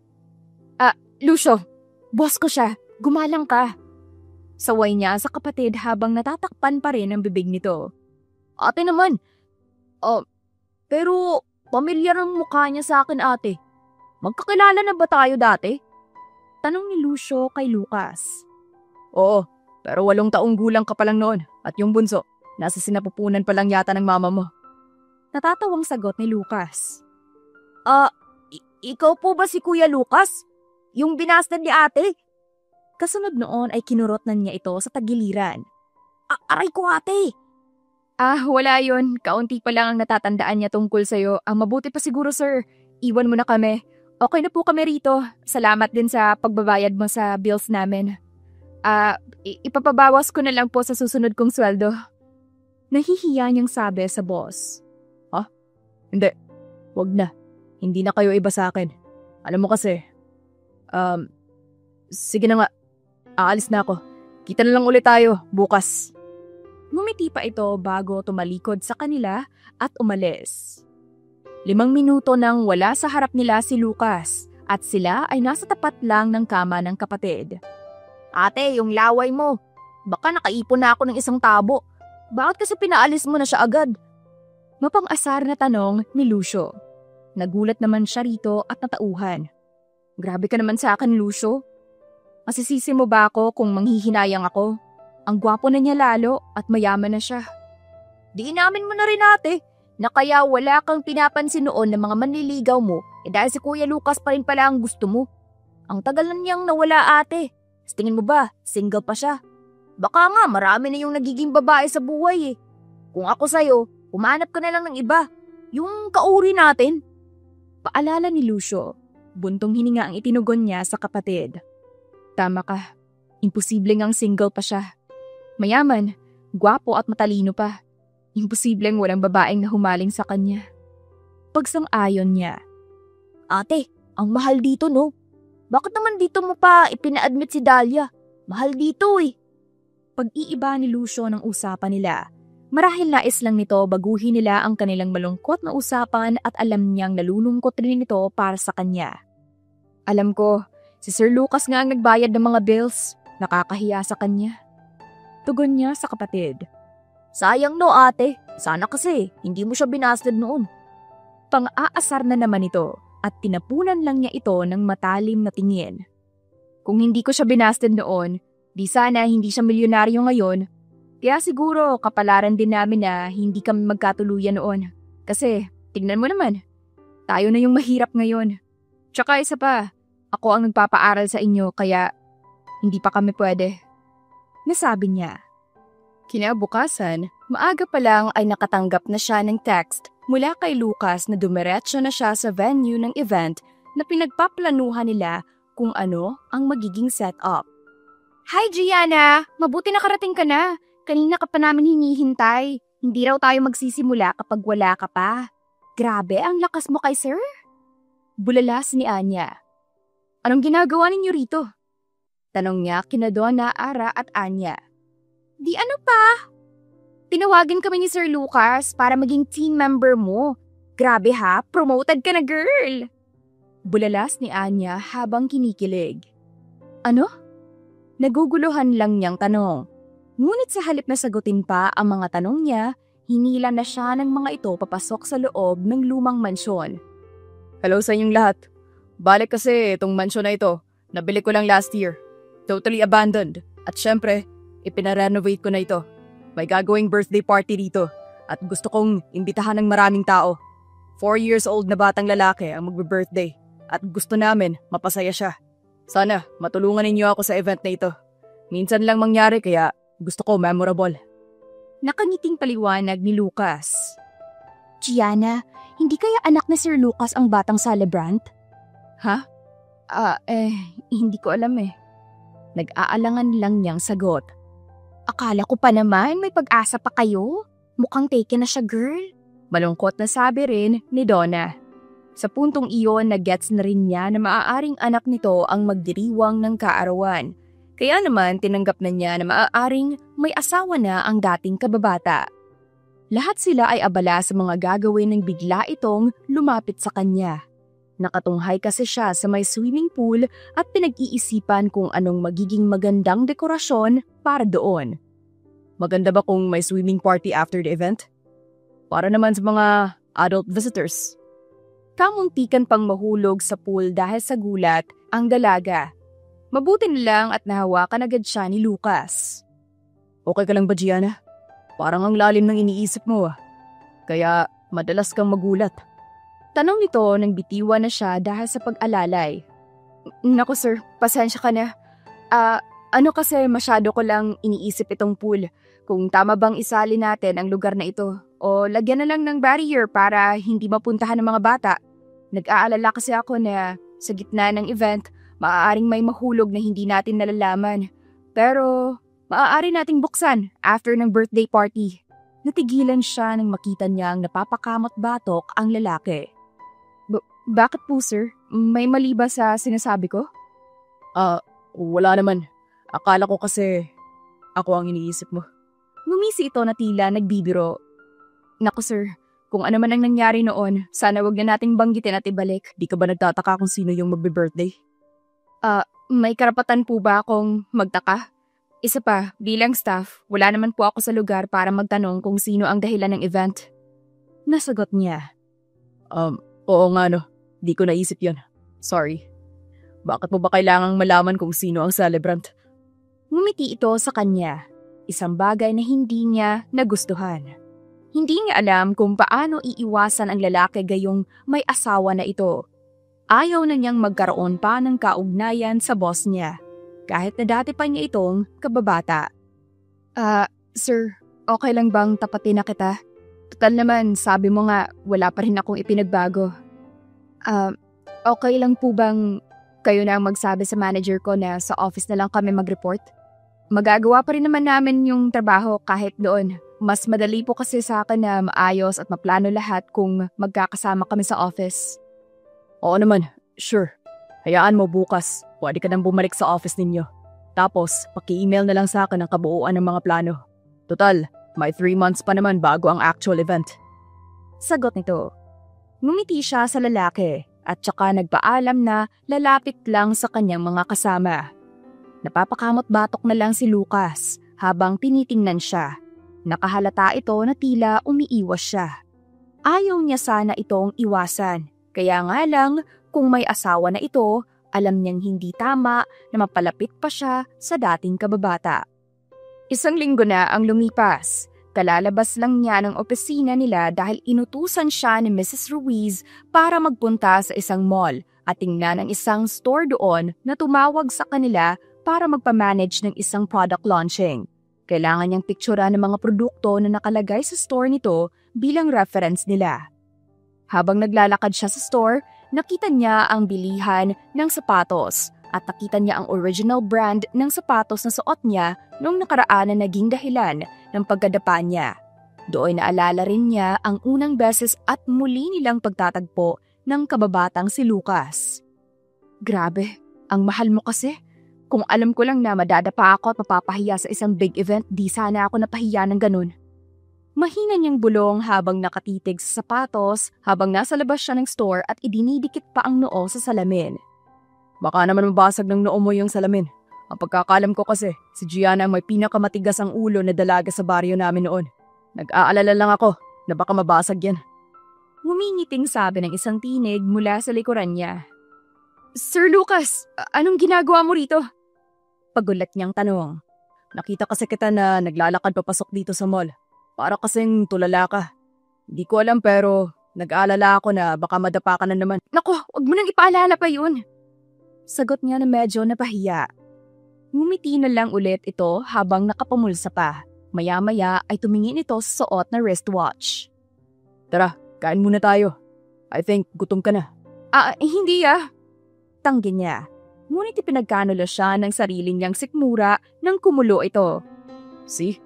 Lucio, boss ko siya. Gumalang ka. Saway niya sa kapatid habang natatakpan pa rin ang bibig nito. Ate naman. Pero pamilyar ang mukha niya sa akin ate. Magkakilala na ba tayo dati? Tanong ni Lucio kay Lucas. Oo, pero 8 taong gulang ka pa lang noon at yung bunso, nasa sinapupunan pa lang yata ng mama mo. Natatawang sagot ni Lucas. Ikaw po ba si Kuya Lucas? Yung binasted ni ate? Kasunod noon ay kinurotnan niya ito sa tagiliran. Aray ko ate! Wala yun. Kaunti pa lang ang natatandaan niya tungkol sa'yo. Ang mabuti pa siguro sir, iwan mo na kami. Okay na po kami rito. Salamat din sa pagbabayad mo sa bills namin. Ipapabawas ko na lang po sa susunod kong sweldo. Nahihiya niyang sabi sa boss. Hindi. Wag na. Hindi na kayo iba sa akin. Alam mo kasi, sige na nga. Aalis na ako. Kita na lang ulit tayo bukas. Ngumiti pa ito bago tumalikod sa kanila at umalis. 5 minuto nang wala sa harap nila si Lucas at sila ay nasa tapat lang ng kama ng kapatid. Ate, yung laway mo. Baka nakaipon na ako ng isang tabo. Bakit kasi pinaalis mo na siya agad? Mapang-asar na tanong ni Lucio. Nagulat naman siya rito at natauhan. Grabe ka naman sa akin, Lucio. Masisisi mo ba ako kung manghihinayang ako? Ang gwapo na niya lalo at mayaman na siya. Di namin mo na rin ate, na kaya wala kang pinapansin noon ng mga manliligaw mo dahil si Kuya Lucas pa rin pala ang gusto mo. Ang tagal na niyang nawala ate. Tingin mo ba, single pa siya? Baka nga marami na yung nagiging babae sa buhay eh. Kung ako sa'yo, humanap ka na lang ng iba. Yung kauri natin. Paalala ni Lucio, buntong hininga ang itinugon niya sa kapatid. Tama ka, imposibleng ang single pa siya. Mayaman, gwapo at matalino pa. Imposibleng walang babaeng na humaling sa kanya. Pagsang-ayon niya. Ate, ang mahal dito no? Bakit naman dito mo pa ipina-admit si Dahlia? Mahal dito eh. Pag-iiba ni Lucio ng usapan nila, Marahil nais lang nito baguhin nila ang kanilang malungkot na usapan at alam niyang nalulungkot rin ito para sa kanya. Alam ko, si Sir Lucas nga ang nagbayad ng mga bills. Nakakahiya sa kanya. Tugon niya sa kapatid. Sayang no ate, sana kasi hindi mo siya binasted noon. Pang-aasar na naman ito at tinapunan lang niya ito ng matalim na tingin. Kung hindi ko siya binasted noon, di sana hindi siya milyonaryo ngayon. Kaya siguro kapalaran din namin na hindi kami magkatuluyan noon. Kasi tignan mo naman, tayo na yung mahirap ngayon. Tsaka isa pa, ako ang nagpapaaral sa inyo kaya hindi pa kami pwede. Nasabi niya. Kinabukasan, maaga pa lang ay nakatanggap na siya ng text mula kay Lucas na dumiretso na siya sa venue ng event na pinagpaplanuhan nila kung ano ang magiging setup. Hi Gianna, mabuti nakarating ka na. Kanina ka pa namin hinihintay. Hindi raw tayo magsisimula kapag wala ka pa. Grabe, ang lakas mo kay sir. Bulalas ni Anya. Anong ginagawa ninyo rito? Tanong niya kina Donna, Ara at Anya. Di ano pa? Tinawagan kami ni Sir Lucas para maging team member mo. Grabe ha, promoted ka na girl. Bulalas ni Anya habang kinikilig. Ano? Naguguluhan lang niyang tanong. Ngunit sa halip na sagutin pa ang mga tanong niya, hinila na siya ng mga ito papasok sa loob ng lumang mansyon. Hello sa inyong lahat. Balik kasi itong mansyon na ito. Nabili ko lang last year. Totally abandoned. At syempre, ipinarenovate ko na ito. May gagawing birthday party dito. At gusto kong imbitahan ng maraming tao. 4 years old na batang lalaki ang magbe-birthday. At gusto namin mapasaya siya. Sana matulungan ninyo ako sa event na ito. Minsan lang mangyari kaya gusto ko memorable. Nakangiting paliwanag ni Lucas. Gianna, hindi kaya anak ni Sir Lucas ang batang celebrant? Ha? Hindi ko alam eh. Nag-aalangan lang niyang sagot. Akala ko pa naman may pag-asa pa kayo. Mukhang taken na siya girl. Malungkot na sabi rin ni Donna. Sa puntong iyon, nag-gets na rin niya na maaaring anak nito ang magdiriwang ng kaarawan. Kaya naman tinanggap na niya na maaaring may asawa na ang dating kababata. Lahat sila ay abala sa mga gagawin ng bigla itong lumapit sa kanya. Nakatunghay kasi siya sa may swimming pool at pinag-iisipan kung anong magiging magandang dekorasyon para doon. Maganda ba kung may swimming party after the event? Para naman sa mga adult visitors. Kamuntikan pang mahulog sa pool dahil sa gulat ang dalaga. Mabuti na lang at nahawakan agad siya ni Lucas. Okay ka lang ba, Gianna? Parang ang lalim ng iniisip mo ah. Kaya madalas kang magulat. Tanong nito nang bitiwan na siya dahil sa pag-alalay. Naku sir, pasensya ka na. Kasi masyado ko lang iniisip itong pool. Kung tama bang isali natin ang lugar na ito. O lagyan na lang ng barrier para hindi mapuntahan ng mga bata. Nag-aalala kasi ako na sa gitna ng event, maaaring may mahulog na hindi natin nalalaman. Pero maaari nating buksan after ng birthday party. Natigilan siya nang makita niyang napapakamot batok ang lalaki. Bakit po sir? May mali ba sa sinasabi ko? Wala naman. Akala ko kasi ako ang iniisip mo. Ngumisi ito na tila nagbibiro. Naku sir, kung ano man ang nangyari noon, sana wag na nating banggitin at ibalik. Di ka ba nagtataka kung sino yung magbe-birthday? May karapatan po ba akong magtaka? Isa pa, bilang staff, wala naman po ako sa lugar para magtanong kung sino ang dahilan ng event. Nasagot niya. Oo nga no. Di ko naisip yun. Sorry. Bakit mo ba kailangang malaman kung sino ang celebrant? Ngumiti ito sa kanya. Isang bagay na hindi niya nagustuhan. Hindi niya alam kung paano iiwasan ang lalaki gayong may asawa na ito. Ayaw na niyang magkaroon pa ng kaugnayan sa boss niya. Kahit na dati pa niya itong kababata. Sir, okay lang bang tapatin na kita? Total naman, sabi mo nga, wala pa rin akong ipinagbago. Okay lang po bang kayo na ang magsabi sa manager ko na sa office na lang kami mag-report? Magagawa pa rin naman namin yung trabaho kahit doon. Mas madali po kasi sa akin na maayos at maplano lahat kung magkakasama kami sa office. Oo naman, sure. Hayaan mo bukas, pwede ka nang bumalik sa office ninyo. Tapos, paki-email na lang sa akin ang kabuuan ng mga plano. Total, May 3 months pa naman bago ang actual event. Sagot nito. Ngumiti siya sa lalaki at saka nagpaalam na lalapit lang sa kanyang mga kasama. Napapakamot-batok na lang si Lucas habang tinitingnan siya. Nakahalata ito na tila umiiwas siya. Ayaw niya sana itong iwasan. Kaya nga lang, kung may asawa na ito, alam niyang hindi tama na mapalapit pa siya sa dating kababata. 1 linggo na ang lumipas. Kalalabas lang niya ng opisina nila dahil inutusan siya ni Mrs. Ruiz para magpunta sa isang mall at tingnan ang isang store doon na tumawag sa kanila para magpa-manage ng isang product launching. Kailangan niyang pikturan ng mga produkto na nakalagay sa store nito bilang reference nila. Habang naglalakad siya sa store, nakita niya ang bilihan ng sapatos at nakita niya ang original brand ng sapatos na suot niya noong nakaraan na naging dahilan ng pagkadapa niya. Doon naalala rin niya ang unang beses at muli nilang pagtatagpo ng kababatang si Lucas. Grabe, ang mahal mo kasi. Kung alam ko lang na madadapa ako at mapapahiya sa isang big event, di sana ako napahiya ng ganun. Mahina niyang bulong habang nakatitig sa sapatos habang nasa labas siya ng store at idinidikit pa ang noo sa salamin. Baka naman mabasag ng noo mo yung salamin. Ang pagkakalam ko kasi, si Gianna may pinakamatigas ang ulo na dalaga sa baryo namin noon. Nag-aalala lang ako na baka mabasag yan. Humingiting sabi ng isang tinig mula sa likuran niya. Sir Lucas, anong ginagawa mo rito? Pagulat niyang tanong. Nakita kasi kita na naglalakad papasok dito sa mall. Para kasing tulala ka. Hindi ko alam pero nag-aalala ako na baka madapa ka na naman. Naku, wag mo nang ipaalala pa yun. Sagot niya na medyo napahiya. Ngumiti na lang ulit ito habang nakapamulsa pa. Maya-maya ay tumingin ito sa suot na wristwatch. Tara, kain muna tayo. I think gutom ka na. Hindi Tanggi niya. Ngunit ipinagkanulo siya ng sarili niyang sikmura nang kumulo ito. See?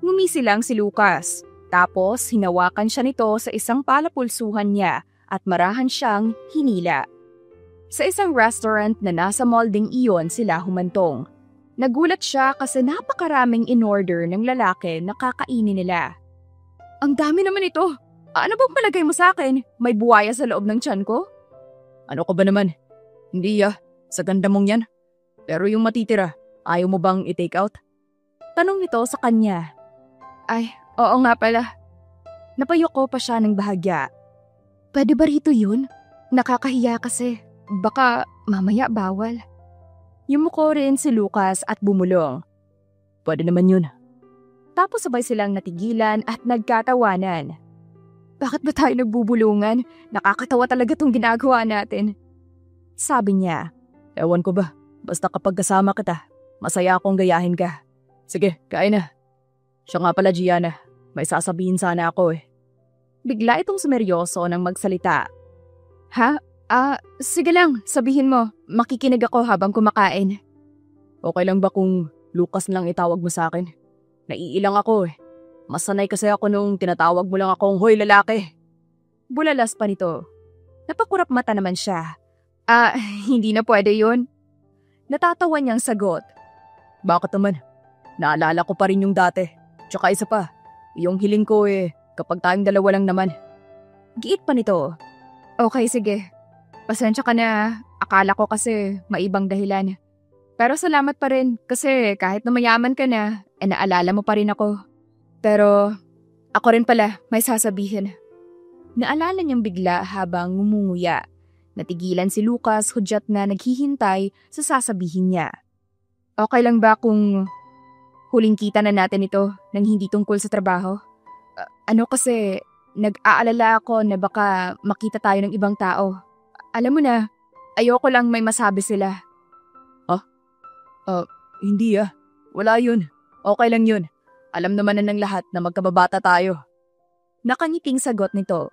Ngumisi lang si Lucas. Tapos hinawakan siya nito sa isang palapulsuhan niya at marahan siyang hinila. Sa isang restaurant na nasa mall ding iyon sila humantong. Nagulat siya kasi napakaraming in-order ng lalaki na kakainin nila. Ang dami naman ito. Ano bang palagay mo sa akin? May buwaya sa loob ng tiyan ko? Ano ka ba naman? Hindi sa ganda mong yan. Pero yung matitira, ayaw mo bang i-take out? Tanong nito sa kanya. Ay, oo nga pala. Napayoko pa siya ng bahagya. Pwede ba rito yun? Nakakahiya kasi. Baka mamaya bawal. Yumuko rin si Lucas at bumulong. Pwede naman yun. Tapos sabay silang natigilan at nagkatawanan. Bakit ba tayo nagbubulungan? Nakakatawa talaga tong ginagawa natin. Sabi niya. Ewan ko ba, basta kapag kasama kita, masaya akong gayahin ka. Sige, kain na. Siya nga pala, Gianna. May sasabihin sana ako Bigla itong sumeryoso nang magsalita. Ha? Sige lang, sabihin mo. Makikinig ako habang kumakain. Okay lang ba kung Lucas lang itawag mo sa akin? Naiilang ako Masanay kasi ako nung tinatawag mo lang akong hoy lalaki. Bulalas pa nito. Napakurap mata naman siya. Hindi na pwede yun. Natatawa niyang sagot. Bakit naman? Naalala ko pa rin yung dati. Tsaka isa pa, yung hiling ko kapag tayong dalawa lang naman. Giit pa nito. Okay, sige. Pasensya ka na. Akala ko kasi may ibang dahilan. Pero salamat pa rin kasi kahit na mayaman ka na, naalala mo pa rin ako. Pero ako rin pala may sasabihin. Naalala niyang bigla habang ngumunguya. Natigilan si Lucas hudyat na naghihintay sa sasabihin niya. Okay lang ba kung huling kita na natin ito nang hindi tungkol sa trabaho? Kasi nag-aalala ako na baka makita tayo ng ibang tao. Alam mo na, ayoko lang may masabi sila. Hindi Wala yun. Okay lang yun. Alam naman na ng lahat na magkababata tayo. Nakangiting sagot nito.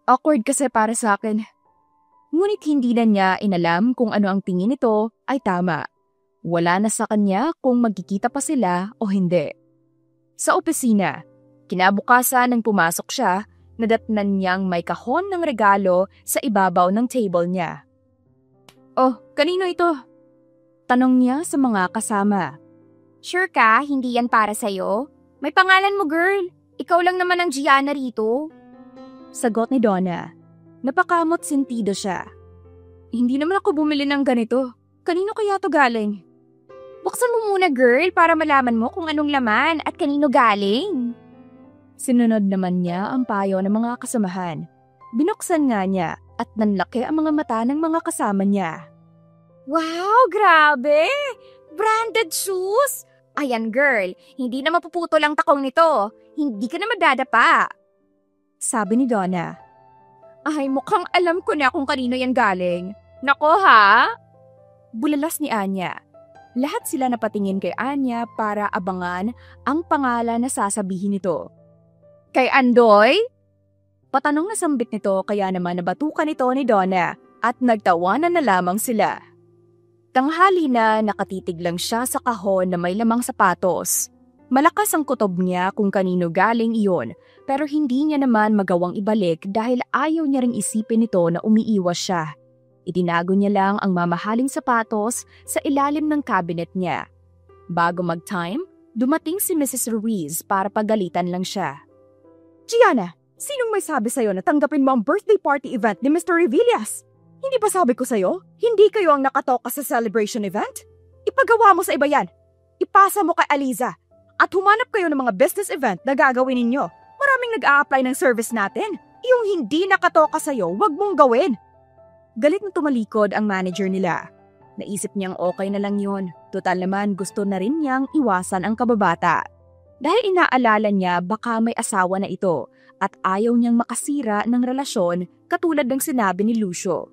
Awkward kasi para sa akin. Ngunit hindi na niya inalam kung ano ang tingin nito ay tama. Wala na sa kanya kung magkikita pa sila o hindi. Sa opisina, kinabukasan nang pumasok siya, nadatnan niyang may kahon ng regalo sa ibabaw ng table niya. Oh, kanino ito? Tanong niya sa mga kasama. Sure ka, hindi yan para sa'yo? May pangalan mo, girl. Ikaw lang naman ang Gianna rito. Sagot ni Donna. Napakamot sentido siya. Hindi naman ako bumili ng ganito. Kanino kaya to galing? Buksan mo muna, girl, para malaman mo kung anong laman at kanino galing. Sinunod naman niya ang payo ng mga kasamahan. Binuksan nga niya at nanlaki ang mga mata ng mga kasama niya. Wow, grabe! Branded shoes! Ayan, girl, hindi na mapuputol ang takong nito. Hindi ka na madadapa. Sabi ni Donna. Ay, mukhang alam ko na kung kanino yan galing. Nako ha? Bulalas ni Anya. Lahat sila napatingin kay Anya para abangan ang pangalan na sasabihin nito. Kay Andoy? Patanong na sambit nito kaya naman nabatukan ito ni Donna at nagtawanan na lamang sila. Tanghali na nakatitig lang siya sa kahon na may lamang sapatos. Malakas ang kutob niya kung kanino galing iyon pero hindi niya naman magawang ibalik dahil ayaw niya ring isipin nito na umiiwas siya. Itinago niya lang ang mamahaling sapatos sa ilalim ng cabinet niya. Bago mag-time, dumating si Mrs. Ruiz para pagalitan lang siya. Gianna, sinong may sabi sa'yo na tanggapin mo ang birthday party event ni Mr. Revillas? Hindi ba sabi ko sa'yo, hindi kayo ang nakatoka sa celebration event? Ipagawa mo sa iba yan. Ipasa mo kay Aliza. At humanap kayo ng mga business event na gagawin ninyo. Maraming nag-a-apply ng service natin. Yung hindi nakatoka sa'yo, wag mong gawin. Galit na tumalikod ang manager nila. Naisip niyang okay na lang yun. Total naman gusto na rin niyang iwasan ang kababata. Dahil inaalala niya baka may asawa na ito at ayaw niyang makasira ng relasyon katulad ng sinabi ni Lucio.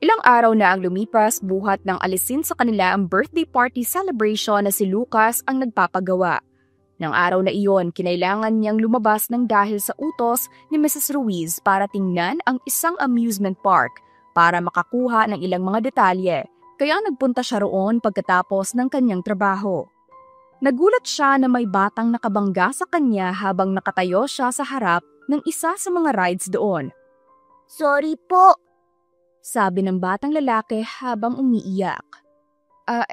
Ilang araw na ang lumipas buhat ng alisin sa kanila ang birthday party celebration na si Lucas ang nagpapagawa. Nang araw na iyon, kinailangan niyang lumabas ng dahil sa utos ni Mrs. Ruiz para tingnan ang isang amusement park para makakuha ng ilang mga detalye, kaya nagpunta siya roon pagkatapos ng kanyang trabaho. Nagulat siya na may batang nakabangga sa kanya habang nakatayo siya sa harap ng isa sa mga rides doon. Sorry po. Sabi ng batang lalaki habang umiiyak.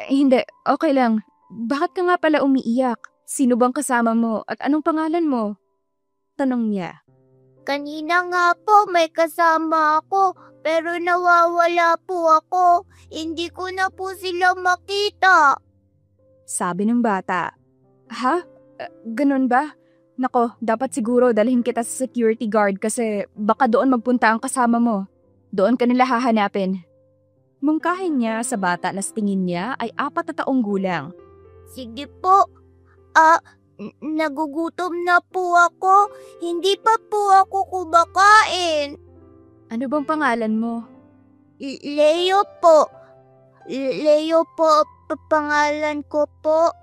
Hindi, okay lang. Bakit ka nga pala umiiyak? Sino bang kasama mo at anong pangalan mo? Tanong niya. Kanina nga po may kasama ako, pero nawawala po ako. Hindi ko na po sila makita. Sabi ng bata. Ha? Ganun ba? Nako, dapat siguro dalhin kita sa security guard kasi baka doon magpunta ang kasama mo. Doon ka nila hahanapin. Mungkahin niya sa bata na sa tingin niya ay 4 na taong gulang. Sige po. Nagugutom na po ako. Hindi pa po ako kumakain. Ano bang pangalan mo? Leo po. Leo po, pangalan ko po.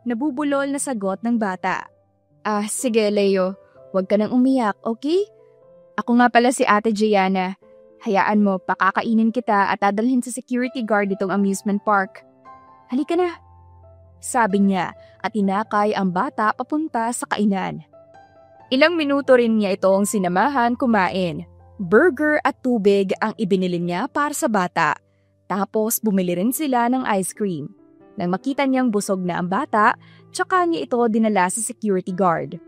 Nabubulol na sagot ng bata. Sige Leo, huwag ka nang umiyak, okay? Ako nga pala si Ate Gianna. Hayaan mo, pakakainin kita at dadalhin sa security guard itong amusement park. Halika na. Sabi niya at inakay ang bata papunta sa kainan. Ilang minuto rin niya itong sinamahan kumain. Burger at tubig ang ibinili niya para sa bata. Tapos bumili rin sila ng ice cream. Nang makita niyang busog na ang bata, tsaka niya ito dinala sa security guard.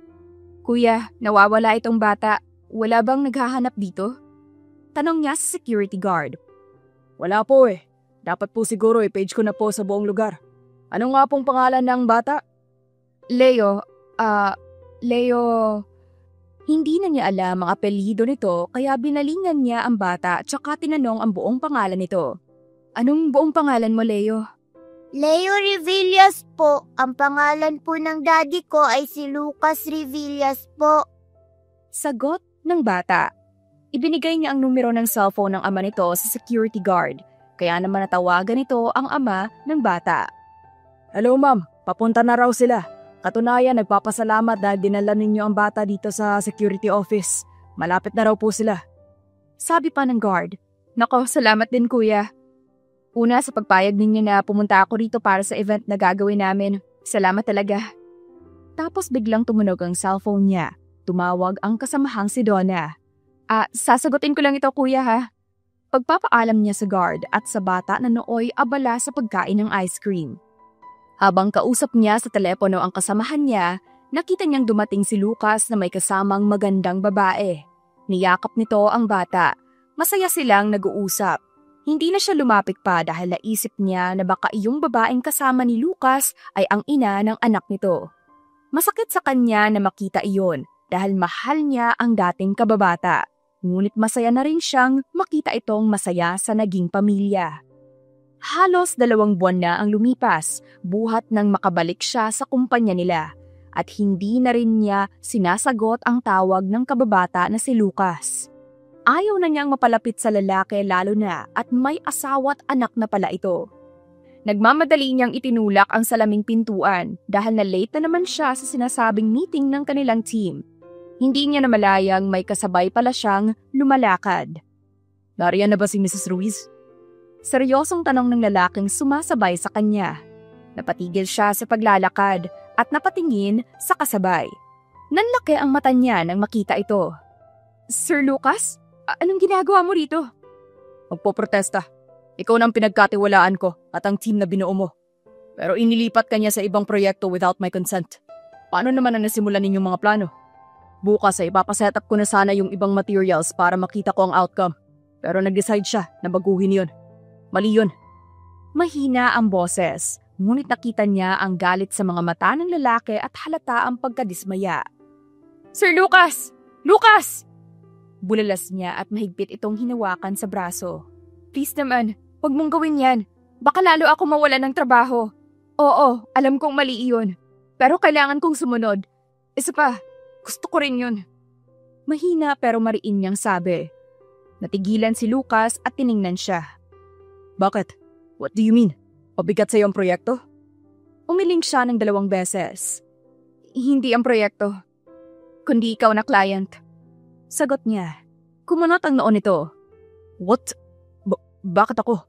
Kuya, nawawala itong bata. Wala bang naghahanap dito? Tanong niya sa security guard. Wala po eh. Dapat po siguro i-page ko na po sa buong lugar. Ano nga pong pangalan ng bata? Leo. Hindi na niya alam ang apelyido nito kaya binalingan niya ang bata tsaka tinanong ang buong pangalan nito. Anong buong pangalan mo, Leo? Leo Revillas po. Ang pangalan po ng daddy ko ay si Lucas Revillas po. Sagot ng bata. Ibinigay niya ang numero ng cellphone ng ama nito sa security guard. Kaya naman natawagan nito ang ama ng bata. Hello ma'am, papunta na raw sila. Katunayan, nagpapasalamat dahil dinala ninyo ang bata dito sa security office. Malapit na raw po sila. Sabi pa ng guard. Nako, salamat din kuya. Una sa pagpayag ninyo na pumunta ako rito para sa event na gagawin namin. Salamat talaga. Tapos biglang tumunog ang cellphone niya. Tumawag ang kasamahang si Donna. Sasagutin ko lang ito kuya ha. Pagpapaalam niya sa guard at sa bata na nooy abala sa pagkain ng ice cream. Habang kausap niya sa telepono ang kasamahan niya, Nakita niyang dumating si Lucas na may kasamang magandang babae. Niyakap nito ang bata. Masaya silang nag-uusap. Hindi na siya lumapit pa dahil naisip niya na baka iyong babaeng kasama ni Lucas ay ang ina ng anak nito. Masakit sa kanya na makita iyon dahil mahal niya ang dating kababata. Ngunit masaya na rin siyang makita itong masaya sa naging pamilya. Halos 2 buwan na ang lumipas, buhat nang makabalik siya sa kumpanya nila. At hindi na rin niya sinasagot ang tawag ng kababata na si Lucas. Ayaw na niyang mapalapit sa lalaki lalo na at may asawa at anak na pala ito. Nagmamadali niyang itinulak ang salaming pintuan dahil na late na naman siya sa sinasabing meeting ng kanilang team. Hindi niya namalayang may kasabay pala siyang lumalakad. Nariyan na ba si Mrs. Ruiz? Seryosong tanong ng lalaking sumasabay sa kanya. Napatigil siya sa paglalakad at napatingin sa kasabay. Nanlaki ang mata niya nang makita ito. Sir Lucas? Anong ginagawa mo rito? Magpoprotesta. Ikaw nang pinagkatiwalaan ko at ang team na binuo mo. Pero inilipat ka niya sa ibang proyekto without my consent. Paano naman ang nasimulan ninyong mga plano? Bukas ay ipapaset up ko na sana yung ibang materials para makita ko ang outcome. Pero nag-decide siya na baguhin yun. Mali yun. Mahina ang boses, ngunit nakita niya ang galit sa mga mata ng lalaki at halata ang pagkadismaya. Sir Lucas! Lucas! Bulalas niya at mahigpit itong hinawakan sa braso. Please naman, huwag mong gawin yan. Baka lalo ako mawala ng trabaho. Oo, alam kong mali iyon. Pero kailangan kong sumunod. Isa pa, gusto ko rin yun. Mahina pero mariin niyang sabi. Natigilan si Lucas at tiningnan siya. Bakit? What do you mean? Pabigat sa iyong proyekto? Umiling siya ng 2 beses. Hindi ang proyekto, kundi ikaw na client. Sagot niya. Kumunot ang noon nito. What? Bakit ako?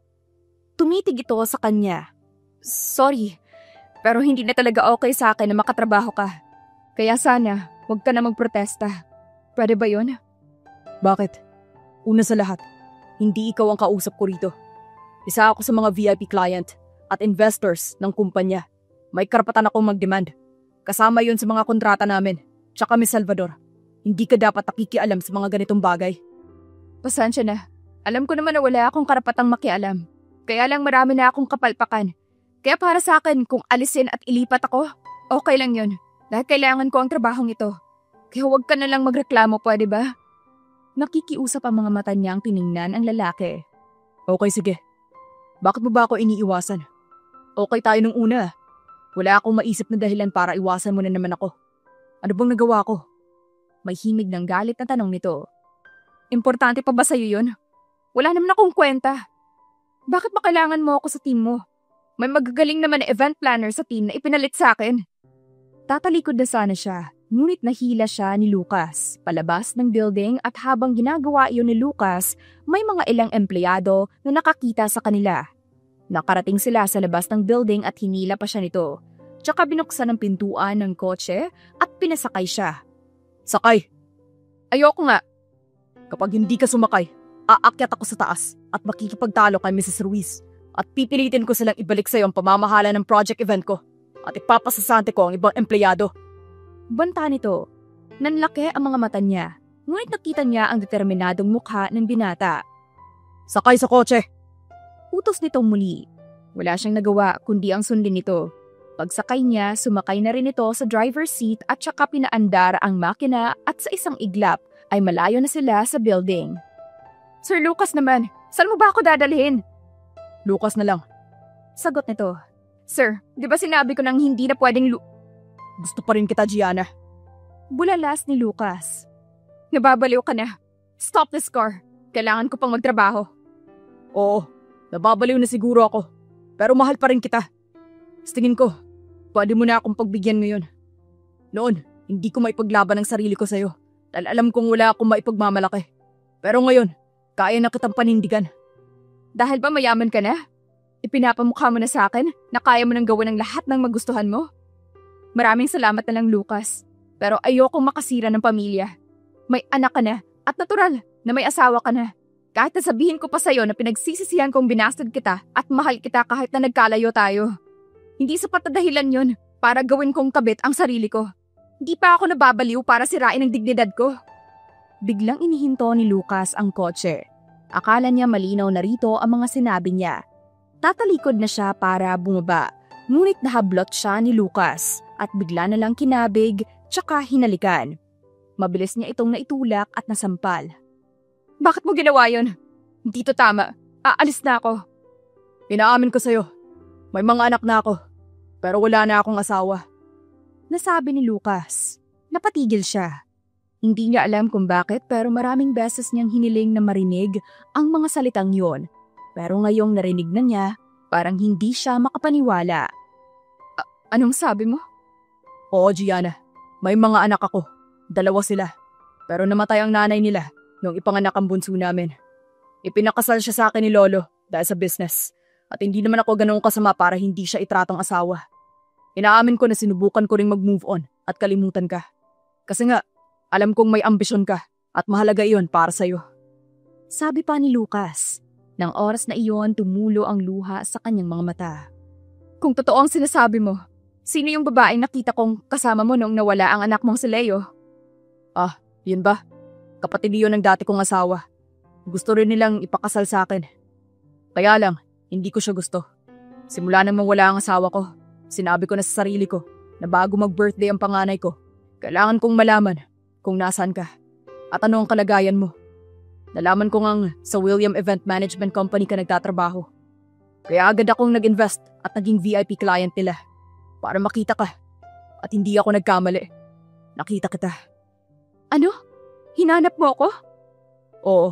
Tumitig ito sa kanya. Sorry, pero hindi na talaga okay sa akin na makatrabaho ka. Kaya sana, huwag ka na magprotesta. Pwede ba yun? Bakit? Una sa lahat, hindi ikaw ang kausap ko rito. Isa ako sa mga VIP client at investors ng kumpanya. May karapatan akong mag-demand. Kasama yun sa mga kontrata namin. Tsaka Miss Salvador, hindi ka dapat nakikialam sa mga ganitong bagay. Pasensya na. Alam ko naman na wala akong karapatang makialam. Kaya lang marami na akong kapalpakan. Kaya para sa akin, kung alisin at ilipat ako, okay lang yun. Dahil kailangan ko ang trabahong ito. Kaya huwag ka na lang magreklamo, pwede ba? Nakikiusap ang mga mata niyang tiningnan ang lalaki. Okay, sige. Bakit mo ba ako iniiwasan? Okay tayo nung una. Wala akong maisip na dahilan para iwasan mo na naman ako. Ano bang nagawa ko? May himig ng galit na tanong nito. Importante pa ba sa'yo yun? Wala naman akong kwenta. Bakit ba kailangan mo ako sa team mo? May magagaling naman na event planner sa team na ipinalit sa akin. Tatalikod na sana siya, ngunit nahila siya ni Lucas palabas ng building at habang ginagawa iyon ni Lucas, may mga ilang empleyado na nakakita sa kanila. Nakarating sila sa labas ng building at hinila pa siya nito. Tsaka binuksan ang pintuan ng kotse at pinasakay siya. Sakay! Ayoko nga. Kapag hindi ka sumakay, aakyat ako sa taas at makikipagtalo kay Mrs. Ruiz at pipilitin ko silang ibalik sa iyo ang pamamahala ng project event ko at ipapasasante ko ang ibang empleyado. Banta nito. Nanlaki ang mga mata niya, ngunit nakita niya ang determinadong mukha ng binata. Sakay sa kotse! Utos nitong muli. Wala siyang nagawa kundi ang sundin nito. Pagsakay niya, sumakay na rin ito sa driver's seat at saka pinaandar ang makina at sa isang iglap ay malayo na sila sa building. Sir Lucas naman, saan mo ba ako dadalhin? Lucas na lang. Sagot nito. Sir, di ba sinabi ko nang hindi na pwedeng Gusto pa rin kita, Gianna. Bulalas ni Lucas. Nababaliw ka na. Stop this car. Kailangan ko pang magtrabaho. Oo, nababaliw na siguro ako. Pero mahal pa rin kita. Sa tingin ko, pwede mo na akong pagbigyan ngayon. Noon, hindi ko maipaglaban ang sarili ko sa'yo. Dahil alam kong wala akong maipagmamalaki. Pero ngayon, kaya na kitang panindigan. Dahil ba mayaman ka na? Ipinapamukha mo na sa akin na kaya mo nang gawin ang lahat ng magustuhan mo? Maraming salamat na lang, Lucas. Pero ayokong makasira ng pamilya. May anak ka na at natural na may asawa ka na. Kahit nasabihin ko pa sa'yo na pinagsisisihan kong binastad kita at mahal kita kahit na nagkalayo tayo. Hindi sapat na dahilan yun para gawin kong kabit ang sarili ko. Di pa ako nababaliw para sirain ang dignidad ko. Biglang inihinto ni Lucas ang kotse. Akala niya malinaw na rito ang mga sinabi niya. Tatalikod na siya para bumaba, ngunit nahablot siya ni Lucas at bigla na lang kinabig tsaka hinalikan. Mabilis niya itong naitulak at nasampal. Bakit mo ginawa yun? Hindi to tama. Aalis na ako. Inaamin ko sa'yo. May mga anak na ako. Pero wala na akong asawa. Nasabi ni Lucas. Napatigil siya. Hindi niya alam kung bakit pero maraming beses niyang hiniling na marinig ang mga salitang yon. Pero ngayong narinig na niya, parang hindi siya makapaniwala. Anong sabi mo? Oo, Gianna. May mga anak ako. 2 sila. Pero namatay ang nanay nila nung ipanganak ang bunso namin. Ipinakasal siya sa akin ni Lolo dahil sa business. At hindi naman ako ganoong kasama para hindi siya itratong asawa. Inaamin ko na sinubukan ko ring mag-move on at kalimutan ka. Kasi nga, alam kong may ambisyon ka at mahalaga iyon para sa'yo. Sabi pa ni Lucas. Nang oras na iyon, tumulo ang luha sa kanyang mga mata. Kung totoo ang sinasabi mo, sino yung babaeng nakita kong kasama mo nung nawala ang anak mong si Leo? Yun ba? Kapatid yun ng dati kong asawa. Gusto rin nilang ipakasal sa akin. Kaya lang, hindi ko siya gusto. Simula nang mawala ang asawa ko, sinabi ko na sa sarili ko na bago mag-birthday ang panganay ko, kailangan kong malaman kung nasaan ka at ano ang kalagayan mo. Nalaman ko ngang sa William Event Management Company ka nagtatrabaho. Kaya agad akong nag-invest at naging VIP client nila para makita ka. At hindi ako nagkamali. Nakita kita. Ano? Hinanap mo ako? Oo.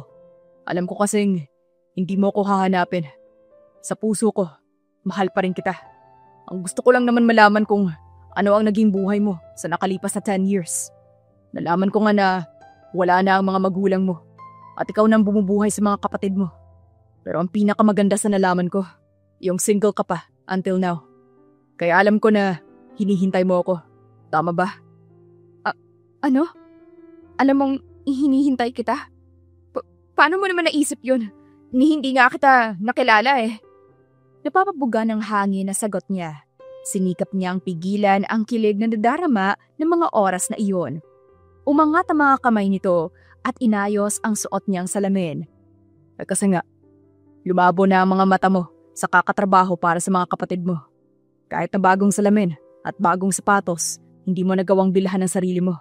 Alam ko kasing hindi mo ko hahanapin. Sa puso ko, mahal pa rin kita. Ang gusto ko lang naman malaman kung ano ang naging buhay mo sa nakalipas na 10 years. Nalaman ko nga na wala na ang mga magulang mo at ikaw nang bumubuhay sa mga kapatid mo. Pero ang pinakamaganda sa nalaman ko, yung single ka pa until now. Kaya alam ko na hinihintay mo ako. Tama ba? Ano? Alam mong hinihintay kita? Paano mo naman naisip yun? Hindi nga kita nakilala eh. Napapabuga ng hangin na sagot niya. Sinikap niyang pigilan ang kilig na nadarama ng mga oras na iyon. Umangat ang mga kamay nito at inayos ang suot niyang salamin. Kasi nga, lumabo na ang mga mata mo sa kakatrabaho para sa mga kapatid mo. Kahit na bagong salamin at bagong sapatos, hindi mo nagawang bilhan ng sarili mo.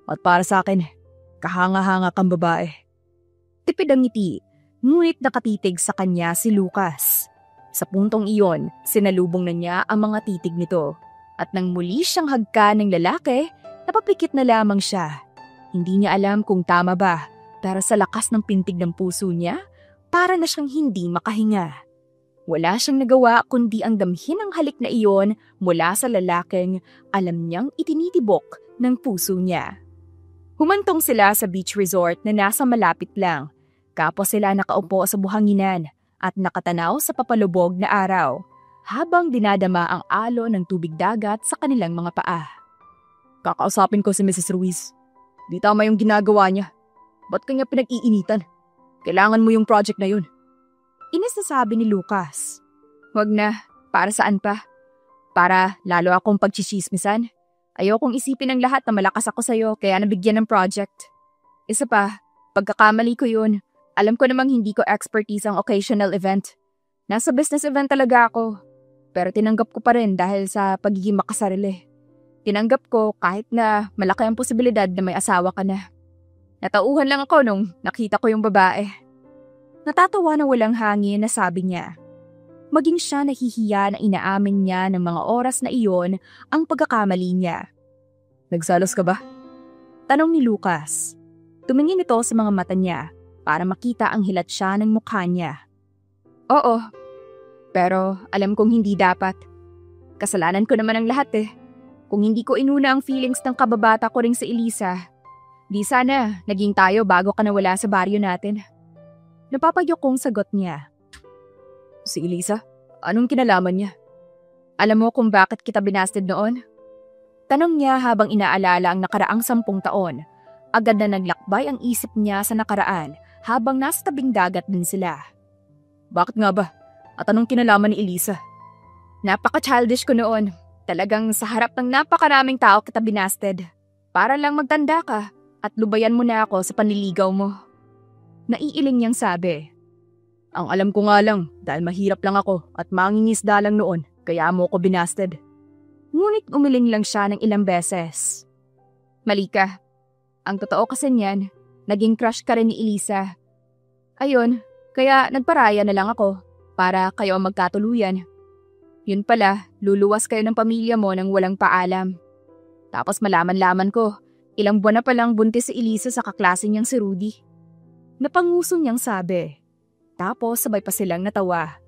At para sa akin, kahanga-hanga kang babae. Tipid ang ngiti, ngunit nakatitig sa kanya si Lucas. Sa puntong iyon, sinalubong na niya ang mga titig nito. At nang muli siyang hagka ng lalaki, napapikit na lamang siya. Hindi niya alam kung tama ba, pero sa lakas ng pintig ng puso niya, para na siyang hindi makahinga. Wala siyang nagawa kundi ang damhin ang halik na iyon mula sa lalaking alam niyang itinitibok ng puso niya. Humantong sila sa beach resort na nasa malapit lang. Kapos sila nakaupo sa buhanginan at nakatanaw sa papalubog na araw habang dinadama ang alon ng tubig dagat sa kanilang mga paa. Kakausapin ko si Mrs. Ruiz. Di tama yung ginagawa niya. Ba't kanya pinag-iinitan? Kailangan mo yung project na yun. Inasasabi ni Lucas. Wag na. Para saan pa? Para lalo akong pagchichismisan? Ayokong isipin ng lahat na malakas ako sa'yo kaya nabigyan ng project. Isa pa, pagkakamali ko yun. Alam ko namang hindi ko expertise ang occasional event. Nasa business event talaga ako. Pero tinanggap ko pa rin dahil sa pagiging makasarili. Tinanggap ko kahit na malaki ang posibilidad na may asawa ka na. Natauhan lang ako nung nakita ko yung babae. Natatawa na walang hangin na sabi niya. Maging siya nahihiya na inaamin niya ng mga oras na iyon ang pagkakamali niya. Nagsalos ka ba? Tanong ni Lucas. Tumingin ito sa mga mata niya para makita ang hilat siya ng mukha niya. Oo, pero alam kong hindi dapat. Kasalanan ko naman ang lahat eh. Kung hindi ko inuna ang feelings ng kababata ko ring si Elisa, di sana naging tayo bago ka nawala sa baryo natin. Napapayokong sagot niya. Si Elisa? Anong kinalaman niya? Alam mo kung bakit kita binasted noon? Tanong niya habang inaalala ang nakaraang 10 taon. Agad na naglakbay ang isip niya sa nakaraan habang nasa tabing dagat din sila. Bakit nga ba? At anong kinalaman ni Elisa? Napaka-childish ko noon. Talagang sa harap ng napakaraming tao kita binasted. Para lang magtanda ka at lubayan mo na ako sa panliligaw mo. Naiiling niyang sabi. Ang alam ko nga lang, dahil mahirap lang ako at mangingisda lang noon, kaya mo ko binasted. Ngunit umiling lang siya ng ilang beses. Mali ka. Ang totoo kasi niyan, naging crush ka rin ni Elisa. Ayun, kaya nagparaya na lang ako para kayo ang magkatuluyan. Yun pala, luluwas kayo ng pamilya mo nang walang paalam. Tapos malaman-laman ko, ilang buwan na palang buntis si Elisa sa kaklase niyang si Rudy. Napanguso niyang sabi. Tapos sabay pa silang natawa.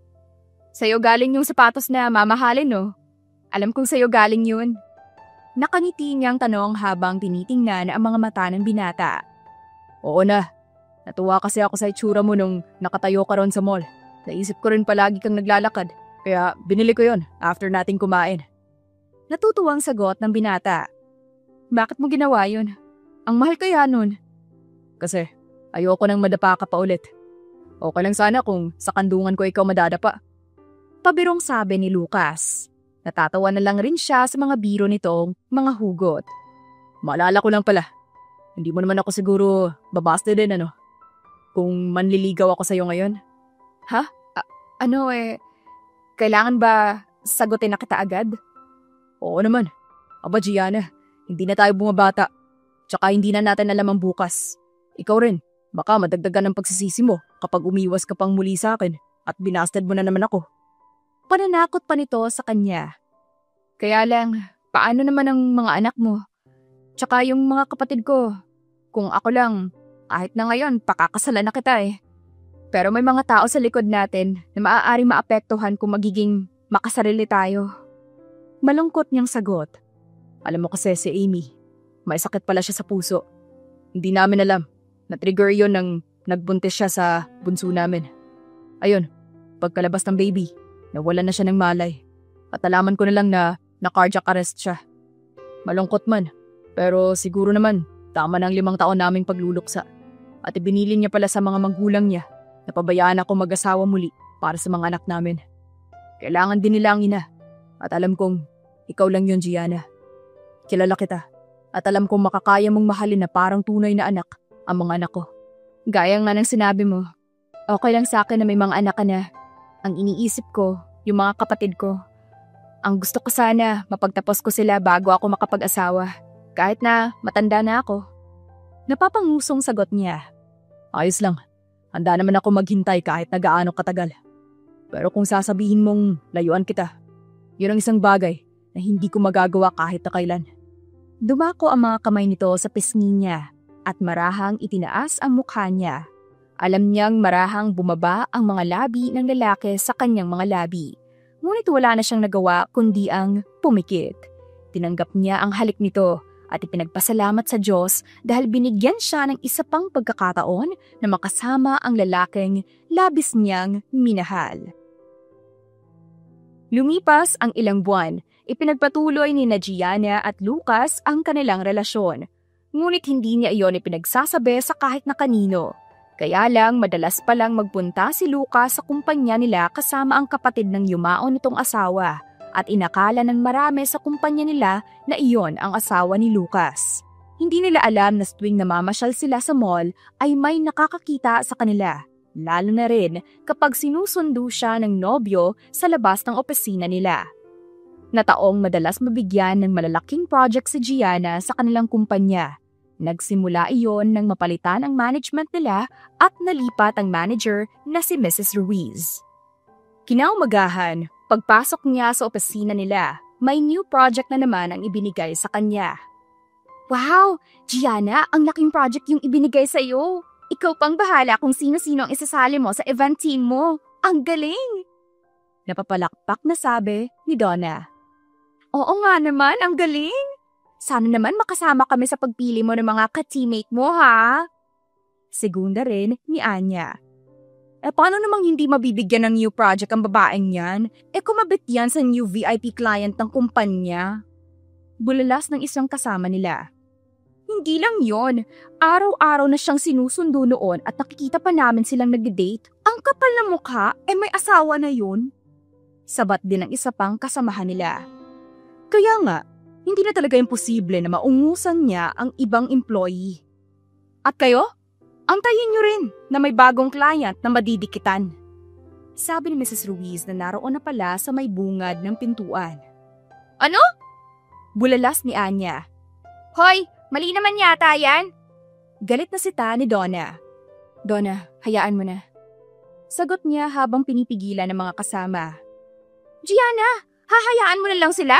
Sa'yo galing yung sapatos na mamahalin, no? Alam kong sa'yo galing yun. Nakangiti niyang tanong habang tinitingnan ang mga mata ng binata. Oo na. Natuwa kasi ako sa itsura mo nung nakatayo ka ron sa mall. Naisip ko rin palagi kang naglalakad. Kaya binili ko yon after nating kumain. Natutuwang sagot ng binata. Bakit mo ginawa yun? Ang mahal kaya nun. Kasi ayoko nang madapa ka pa ulit. Okay lang sana kung sa kandungan ko ikaw madadapa. Pabirong sabi ni Lucas. Natatawa na lang rin siya sa mga biro nitong mga hugot. Maalala ko lang pala. Hindi mo naman ako siguro babaste din ano? Kung manliligaw ako sa'yo ngayon. Ha? Kailangan ba sagutin na kita agad? Oo naman. Aba Gianna, hindi na tayo bumabata. Tsaka hindi na natin alam ang bukas. Ikaw rin, baka madagdagan ng pagsisisi mo kapag umiwas ka pang muli sa akin at binasted mo na naman ako. Pananakot pa nito sa kanya. Kaya lang, paano naman ang mga anak mo? Tsaka yung mga kapatid ko. Kung ako lang, kahit na ngayon, pakakasalan na kita eh. Pero may mga tao sa likod natin na maaaring maapektuhan kung magiging makasarili tayo. Malungkot niyang sagot. Alam mo kasi si Amy, may sakit pala siya sa puso. Hindi namin alam. Na-trigger yun nang nagbuntis siya sa bunso namin. Ayun, pagkalabas ng baby, nawalan na siya ng malay. At alaman ko na lang na na-cardiac arrest siya. Malungkot man, pero siguro naman tama ng 5 taon naming pagluluksa. At ibinili niya pala sa mga magulang niya na pabayaan ako mag-asawa muli para sa mga anak namin. Kailangan din nila ang ina. At alam kong ikaw lang yun, Gianna. Kilala kita. At alam kong makakaya mong mahalin na parang tunay na anak ang mga anak ko. Gaya nga ng sinabi mo, okay lang sa akin na may mga anak ka na. Ang iniisip ko, yung mga kapatid ko. Ang gusto ko sana, mapagtapos ko sila bago ako makapag-asawa. Kahit na matanda na ako. Napapangusong sagot niya. Ayos lang. Handa naman ako maghintay kahit na gaano katagal. Pero kung sasabihin mong layuan kita, yun ang isang bagay na hindi ko magagawa kahit na kailan. Dumako ang mga kamay nito sa pisngi niya at marahang itinaas ang mukha niya. Alam niyang marahang bumaba ang mga labi ng lalaki sa kanyang mga labi. Ngunit wala na siyang nagawa kundi ang pumikit. Tinanggap niya ang halik nito at ipinagpasalamat sa Diyos dahil binigyan siya ng isa pang pagkakataon na makasama ang lalaking labis niyang minahal. Lumipas ang ilang buwan, ipinagpatuloy ni Gianna at Lucas ang kanilang relasyon. Ngunit hindi niya iyon ipinagsasabi sa kahit na kanino. Kaya lang madalas palang magpunta si Lucas sa kumpanya nila kasama ang kapatid ng yumaon nitong asawa at inakala ng marami sa kumpanya nila na iyon ang asawa ni Lucas. Hindi nila alam na tuwing namamasyal sila sa mall ay may nakakakita sa kanila, lalo na rin kapag sinusundo siya ng nobyo sa labas ng opisina nila. Nataong madalas mabigyan ng malalaking project si Gianna sa kanilang kumpanya. Nagsimula iyon nang mapalitan ang management nila at nalipat ang manager na si Mrs. Ruiz. Kinaumagahan, pagpasok niya sa opisina nila, may new project na naman ang ibinigay sa kanya. Wow! Gianna, ang laking project yung ibinigay sa'yo. Ikaw pang bahala kung sino-sino ang isasali mo sa event team mo. Ang galing! Napapalakpak na sabi ni Donna. Oo nga naman, ang galing! Sana naman makasama kami sa pagpili mo ng mga ka-teammate mo, ha? Segunda rin ni Anya. Paano namang hindi mabibigyan ng new project ang babaeng yan? Kumabit yan sa new VIP client ng kumpanya. Bulalas ng isang kasama nila. Hindi lang yon. Araw-araw na siyang sinusundo noon at nakikita pa namin silang nag-date. Ang kapal na mukha, may asawa na yun. Sabat din ang isa pang kasamahan nila. Kaya nga, Hindi na talaga imposible na maungusan niya ang ibang employee. At kayo? Antayin niyo rin na may bagong client na madidikitan. Sabi ni Mrs. Ruiz na naroon na pala sa may bungad ng pintuan. Ano? Bulalas ni Anya. Hoy, mali naman yata yan. Galit na sita ni Donna. Donna, hayaan mo na. Sagot niya habang pinipigilan ng mga kasama. Gianna, hahayaan mo na lang sila?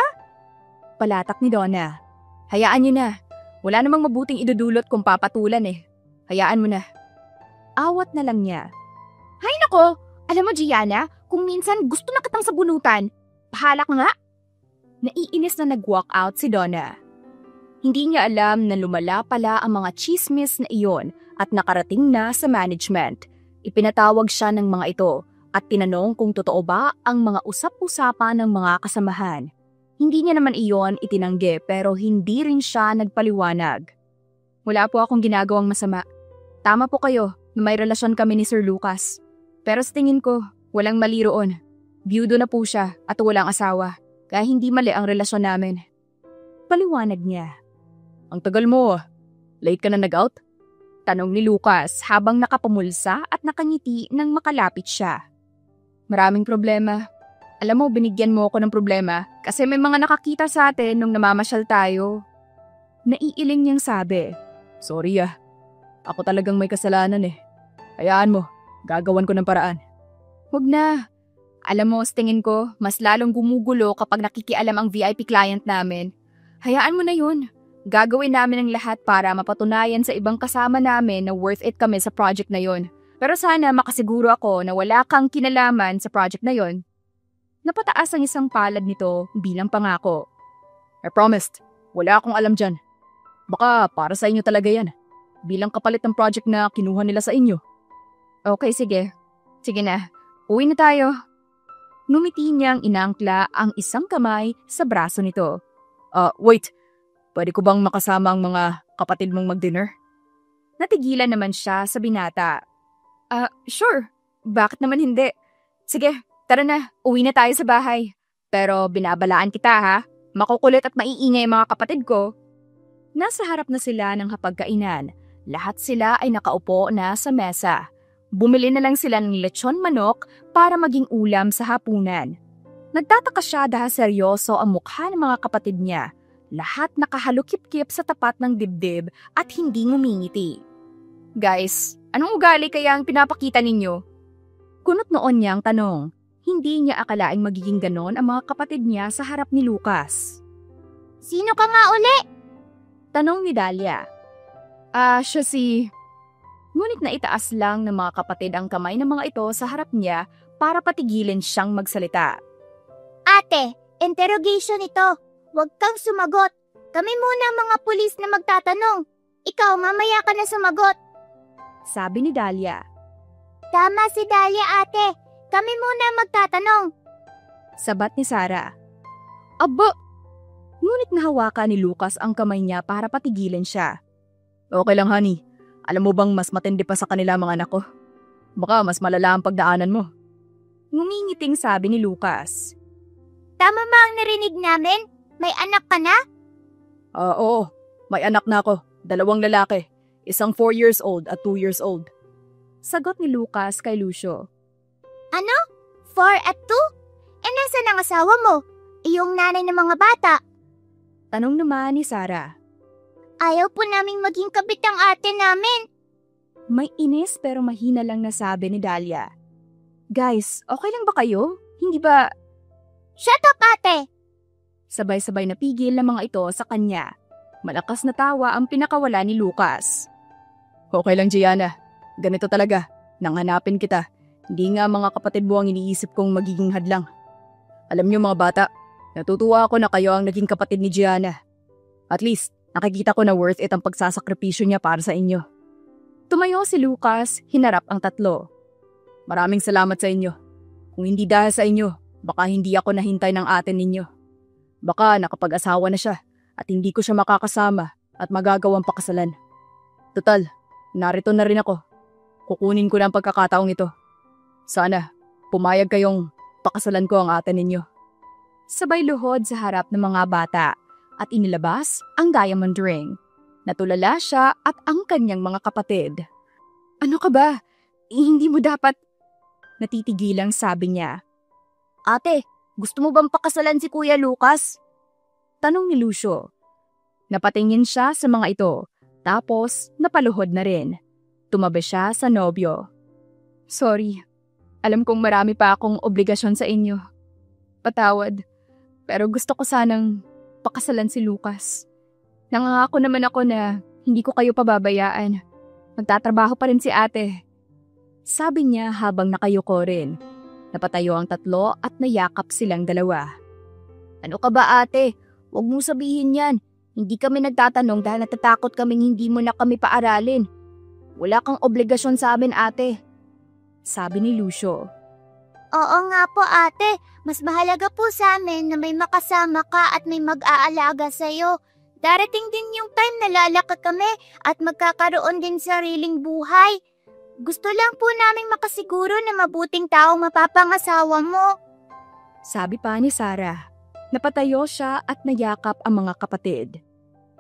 Palatak ni Donna. Hayaan niyo na. Wala namang mabuting idudulot kung papatulan eh. Hayaan mo na. Awat na lang niya. Hay nako, alam mo Gianna, kung minsan gusto na kitang sabunutan, bahala ka nga. Naiinis na nag-walk out si Donna. Hindi niya alam na lumala pala ang mga chismis na iyon at nakarating na sa management. Ipinatawag siya ng mga ito at tinanong kung totoo ba ang mga usap-usapan ng mga kasamahan. Hindi niya naman iyon itinanggi pero hindi rin siya nagpaliwanag. Wala po akong ginagawang masama. Tama po kayo na may relasyon kami ni Sir Lucas. Pero sa tingin ko, walang mali roon. Biyudo na po siya at walang asawa. Kaya hindi mali ang relasyon namin. Paliwanag niya. Ang tagal mo. Late ka na nag-out? Tanong ni Lucas habang nakapamulsa at nakangiti nang makalapit siya. Maraming problema. Alam mo, binigyan mo ako ng problema kasi may mga nakakita sa atin nung namamasyal tayo. Naiiling niyang sabi. Sorry Ako talagang may kasalanan eh. Hayaan mo, gagawan ko ng paraan. Huwag na. Alam mo, sa tingin ko, mas lalong gumugulo kapag nakikialam ang VIP client namin. Hayaan mo na yun. Gagawin namin ang lahat para mapatunayan sa ibang kasama namin na worth it kami sa project na yun. Pero sana makasiguro ako na wala kang kinalaman sa project na yun. Napataas ang isang palad nito bilang pangako. I promised, wala akong alam dyan. Baka para sa inyo talaga yan. Bilang kapalit ng project na kinuha nila sa inyo. Okay, sige. Sige na, uwi na tayo. Numiti niyang inangkla ang isang kamay sa braso nito. Wait. Pwede ko bang makasama ang mga kapatid mong mag-dinner? Natigilan naman siya sa binata. Sure. Bakit naman hindi? Sige, tara na. Uwi na tayo sa bahay. Pero binabalaan kita ha. Makukulit at maiingay mga kapatid ko. Nasa harap na sila ng hapagkainan. Lahat sila ay nakaupo na sa mesa. Bumili na lang sila ng lechon manok para maging ulam sa hapunan. Nagtataka siya dahil seryoso ang mukha ng mga kapatid niya. Lahat nakahalukip-kip sa tapat ng dibdib at hindi ngumingiti. Guys, anong ugali kaya ang pinapakita ninyo? Kunot noon niyang tanong. Hindi niya akalaing magiging ganon ang mga kapatid niya sa harap ni Lucas. Sino ka nga uli? Tanong ni Dahlia. Siya si... Ngunit naitaas lang ng mga kapatid ang kamay ng mga ito sa harap niya para patigilin siyang magsalita. Ate, interrogation ito. Huwag kang sumagot. Kami muna ang mga pulis na magtatanong. Ikaw, mamaya ka na sumagot. Sabi ni Dahlia. Tama si Dahlia, ate. Kami muna ang magtatanong. Sabat ni Sarah. Aba! Ngunit nahawakan ni Lucas ang kamay niya para patigilin siya. Okay lang, honey. Alam mo bang mas matindi pa sa kanila mga anak ko? Baka mas malala ang pagdaanan mo. Ngumingiting sabi ni Lucas. Tama ba ang narinig namin? May anak ka na? Oo, may anak na ako. 2 lalaki. Isang 4 years old at 2 years old. Sagot ni Lucas kay Lucio. Ano? 4 at 2? Nasaan ang asawa mo? Iyong nanay ng mga bata? Tanong naman ni Sarah. Ayaw po naming maging kabit ang ate namin. May inis pero mahina lang nasabi ni Dahlia. Guys, okay lang ba kayo? Hindi ba... Shut up, ate! Sabay-sabay na pigil ng mga ito sa kanya. Malakas na tawa ang pinakawala ni Lucas. Okay lang, Gianna. Ganito talaga. Nanghanapin kita. Hindi nga mga kapatid mo ang iniisip kong magiging hadlang. Alam niyo mga bata, natutuwa ako na kayo ang naging kapatid ni Gianna. At least, nakikita ko na worth it ang pagsasakripisyo niya para sa inyo. Tumayo si Lucas, hinarap ang tatlo. Maraming salamat sa inyo. Kung hindi dahil sa inyo, baka hindi ako nahintay ng ate ninyo. Baka nakapag-asawa na siya at hindi ko siya makakasama at magagawang pakasalan. Total, narito na rin ako. Kukunin ko na ang pagkakataong ito. Sana, pumayag kayong pakasalan ko ang ate ninyo. Sabay luhod sa harap ng mga bata. at inilabas ang diamond ring. Natulala siya at ang kanyang mga kapatid. Ano ka ba? Hindi mo dapat... Natitigilang sabi niya. Ate, gusto mo bang pakasalan si Kuya Lucas? Tanong ni Lucio. Napatingin siya sa mga ito, tapos napaluhod na rin. Tumabi siya sa nobyo. Sorry, alam kong marami pa akong obligasyon sa inyo. Patawad, pero gusto ko sanang pakasalan si Lucas. Nangangako naman ako na hindi ko kayo pababayaan. Magtatrabaho pa rin si ate. Sabi niya habang nakayuko rin. Napatayo ang tatlo at nayakap silang dalawa. Ano ka ba ate? Huwag mong sabihin yan. Hindi kami nagtatanong dahil natatakot kaming hindi mo na kami paaralin. Wala kang obligasyon sa amin ate. Sabi ni Lucio. Oo nga po ate, mas mahalaga po sa amin na may makasama ka at may mag-aalaga sa'yo. Darating din yung time na lalaki kami at magkakaroon din sariling buhay. Gusto lang po naming makasiguro na mabuting taong mapapangasawa mo. Sabi pa ni Sarah. Napatayo siya at nayakap ang mga kapatid.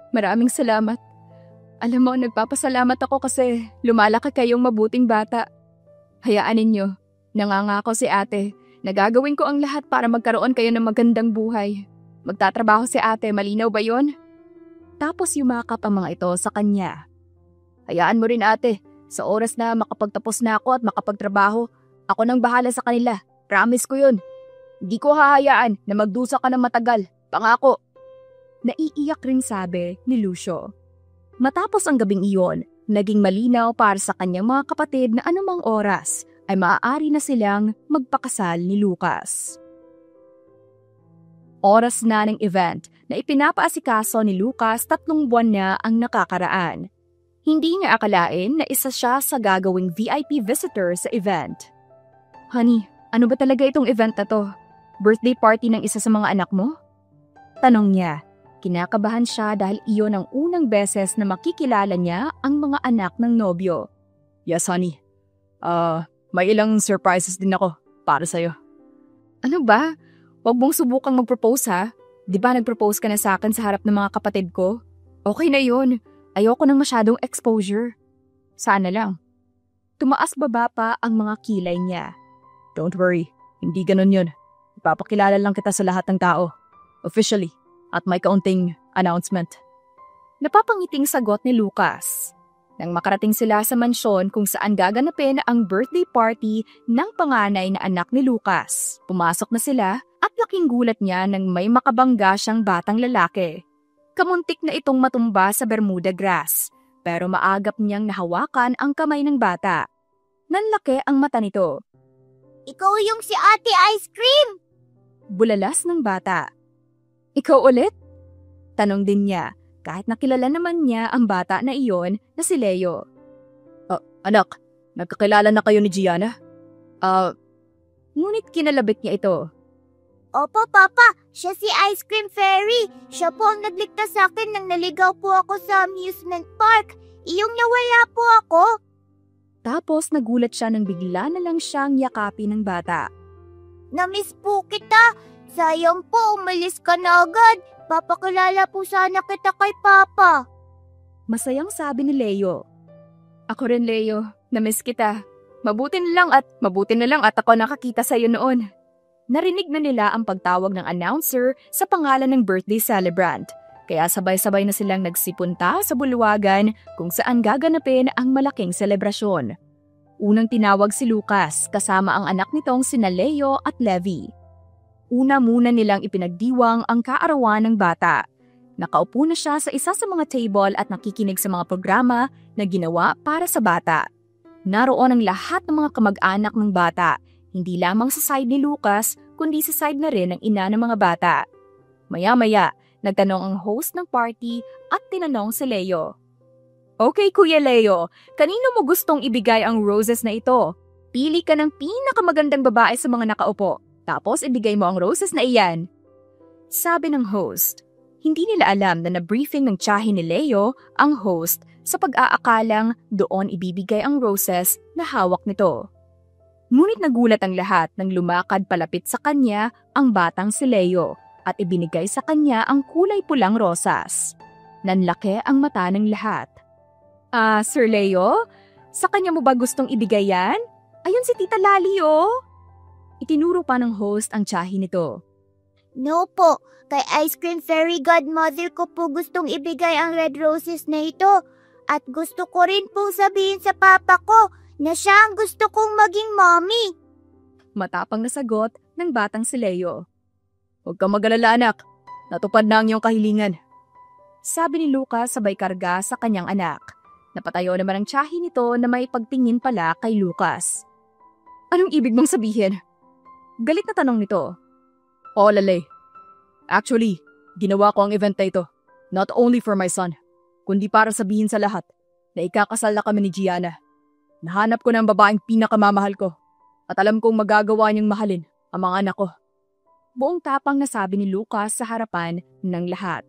Maraming salamat. Alam mo, nagpapasalamat ako kasi lumalaki kayong mabuting bata. Hayaan ninyo, nangangako si ate. Nagagawin ko ang lahat para magkaroon kayo ng magandang buhay. Magtatrabaho si ate, malinaw ba yon? Tapos yumakap ang mga ito sa kanya. Hayaan mo rin ate, sa oras na makapagtapos na ako at makapagtrabaho, ako nang bahala sa kanila. Promise ko yun. Hindi ko hahayaan na magdusa ka ng matagal. Pangako. Naiiyak rin sabi ni Lucio. Matapos ang gabing iyon, naging malinaw para sa kanyang mga kapatid na anumang oras ay maaari na silang magpakasal ni Lucas. Oras na ng event na ipinapaasikaso ni Lucas 3 buwan na ang nakakaraan. Hindi niya akalain na isa siya sa gagawing VIP visitor sa event. Honey, ano ba talaga itong event na to? Birthday party ng isa sa mga anak mo? Tanong niya. Kinakabahan siya dahil iyon ang unang beses na makikilala niya ang mga anak ng nobyo. Yes, honey. May ilang surprises din ako para sa'yo. Ano ba? Huwag mong subukang mag-propose ha? Di ba nag-propose ka na sa akin sa harap ng mga kapatid ko? Okay na yun. Ayoko ng masyadong exposure. Sana lang. Tumaas baba pa ang mga kilay niya. Don't worry, hindi ganun yun. Ipapakilala lang kita sa lahat ng tao. Officially, at may kaunting announcement. Napapangiting sagot ni Lucas. Nang makarating sila sa mansyon kung saan gaganapin ang birthday party ng panganay na anak ni Lucas, pumasok na sila at laking gulat niya nang may makabangga siyang batang lalaki. Kamuntik na itong matumba sa Bermuda grass, pero maagap niyang nahawakan ang kamay ng bata. Nanlaki ang mata nito. Ikaw yung si Ate Ice Cream! Bulalas ng bata. Ikaw ulit? Tanong din niya, kahit nakilala naman niya ang bata na iyon na si Leo. Anak, nagkakilala na kayo ni Gianna? Ngunit kinalabit niya ito. Opo, Papa. Siya si Ice Cream Fairy. Siya po ang nagligtas sa akin nang naligaw po ako sa amusement park. Iyong nawala po ako. Tapos nagulat siya nang bigla na lang siyang yakapin ng bata. Namiss po kita. Sayang po, umalis ka na agad. Papakilala po sana kita kay Papa. Masayang sabi ni Leo. Ako rin, Leo. Namiss kita. Mabuti na lang at ako nakakita sa'yo noon. Narinig na nila ang pagtawag ng announcer sa pangalan ng birthday celebrant. Kaya sabay-sabay na silang nagsipunta sa bulwagan kung saan gaganapin ang malaking selebrasyon. Unang tinawag si Lucas kasama ang anak nitong sina Leo at Levi. Una muna nilang ipinagdiwang ang kaarawan ng bata. Nakaupo na siya sa isa sa mga table at nakikinig sa mga programa na ginawa para sa bata. Naroon ang lahat ng mga kamag-anak ng bata, hindi lamang sa side ni Lucas, kundi sa side na rin ng ina ng mga bata. Maya-maya, nagtanong ang host ng party at tinanong si Leo. Okay, Kuya Leo, kanino mo gustong ibigay ang roses na ito? Pili ka ng pinakamagandang babae sa mga nakaupo, tapos ibigay mo ang roses na iyan. Sabi ng host. Hindi nila alam na na-briefing ng tiyahin ni Leo ang host sa pag-aakalang doon ibibigay ang roses na hawak nito. Ngunit nagulat ang lahat nang lumakad palapit sa kanya ang batang si Leo at ibinigay sa kanya ang kulay pulang rosas. Nanlaki ang mata ng lahat. Sir Leo? Sa kanya mo ba gustong ibigay yan? Ayun si Tita Lali, oh! Itinuro pa ng host ang tiyahin nito. No po, kay Ice Cream Fairy Godmother ko po gustong ibigay ang red roses na ito. At gusto ko rin po sabihin sa papa ko na siya ang gusto kong maging mommy. Matapang na sagot ng batang si Leo. Huwag kang mag-alala anak, natupad na ang iyong kahilingan. Sabi ni Lucas sabay karga sa kanyang anak. Napatayo naman ang tiyahin nito na may pagtingin pala kay Lucas. Anong ibig mong sabihin? Galit na tanong nito. Lalay. Actually, ginawa ko ang event na ito. Not only for my son, kundi para sabihin sa lahat na ikakasal na kami ni Gianna. Nahanap ko ng babaeng pinakamamahal ko at alam kong magagawa niyang mahalin ang mga anak ko. Buong tapang na sabi ni Lucas sa harapan ng lahat.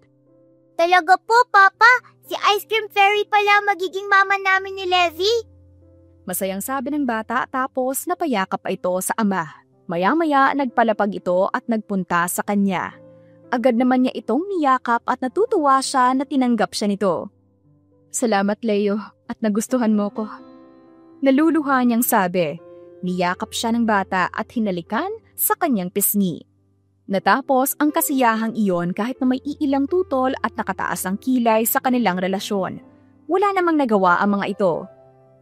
Talaga po, Papa? Si Ice Cream Fairy pala magiging mama namin ni Levi? Masayang sabi ng bata tapos napayakap ito sa ama. Maya-maya nagpalapag ito at nagpunta sa kanya. Agad naman niya itong niyakap at natutuwa siya na tinanggap siya nito. Salamat Leo at nagustuhan mo ko. Naluluha niyang sabi. Niyakap siya ng bata at hinalikan sa kanyang pisngi. Natapos ang kasiyahang iyon kahit na may iilang tutol at nakataas ang kilay sa kanilang relasyon. Wala namang nagawa ang mga ito.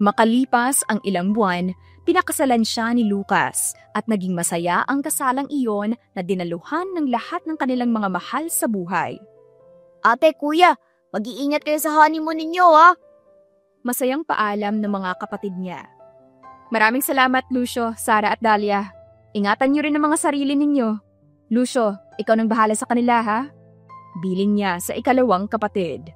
Makalipas ang ilang buwan, pinakasalan siya ni Lucas at naging masaya ang kasalang iyon na dinaluhan ng lahat ng kanilang mga mahal sa buhay. Ate, kuya, mag-iingat kayo sa honeymoon ninyo, ha? Masayang paalam ng mga kapatid niya. Maraming salamat, Lucio, Sara at Dahlia. Ingatan niyo rin ang mga sarili ninyo. Lucio, ikaw nang bahala sa kanila, ha? Biling niya sa ikalawang kapatid.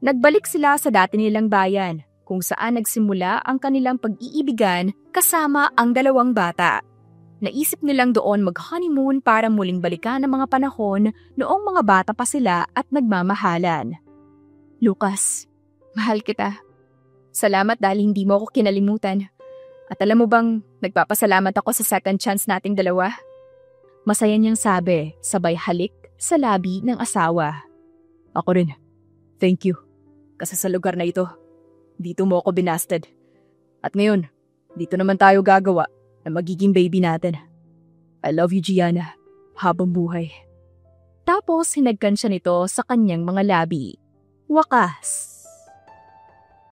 Nagbalik sila sa dati nilang bayan, kung saan nagsimula ang kanilang pag-iibigan kasama ang dalawang bata. Naisip nilang doon mag-honeymoon para muling balikan ang mga panahon noong mga bata pa sila at nagmamahalan. Lucas, mahal kita. Salamat dahil hindi mo ako kinalimutan. At alam mo bang, nagpapasalamat ako sa second chance nating dalawa? Masaya niyang sabi, sabay halik sa labi ng asawa. Ako rin. Thank you. Kasi sa lugar na ito, dito mo ako binasted. At ngayon, dito naman tayo gagawa na magiging baby natin. I love you, Gianna. Habang buhay. Tapos hinagkan siya nito sa kanyang mga labi. Wakas.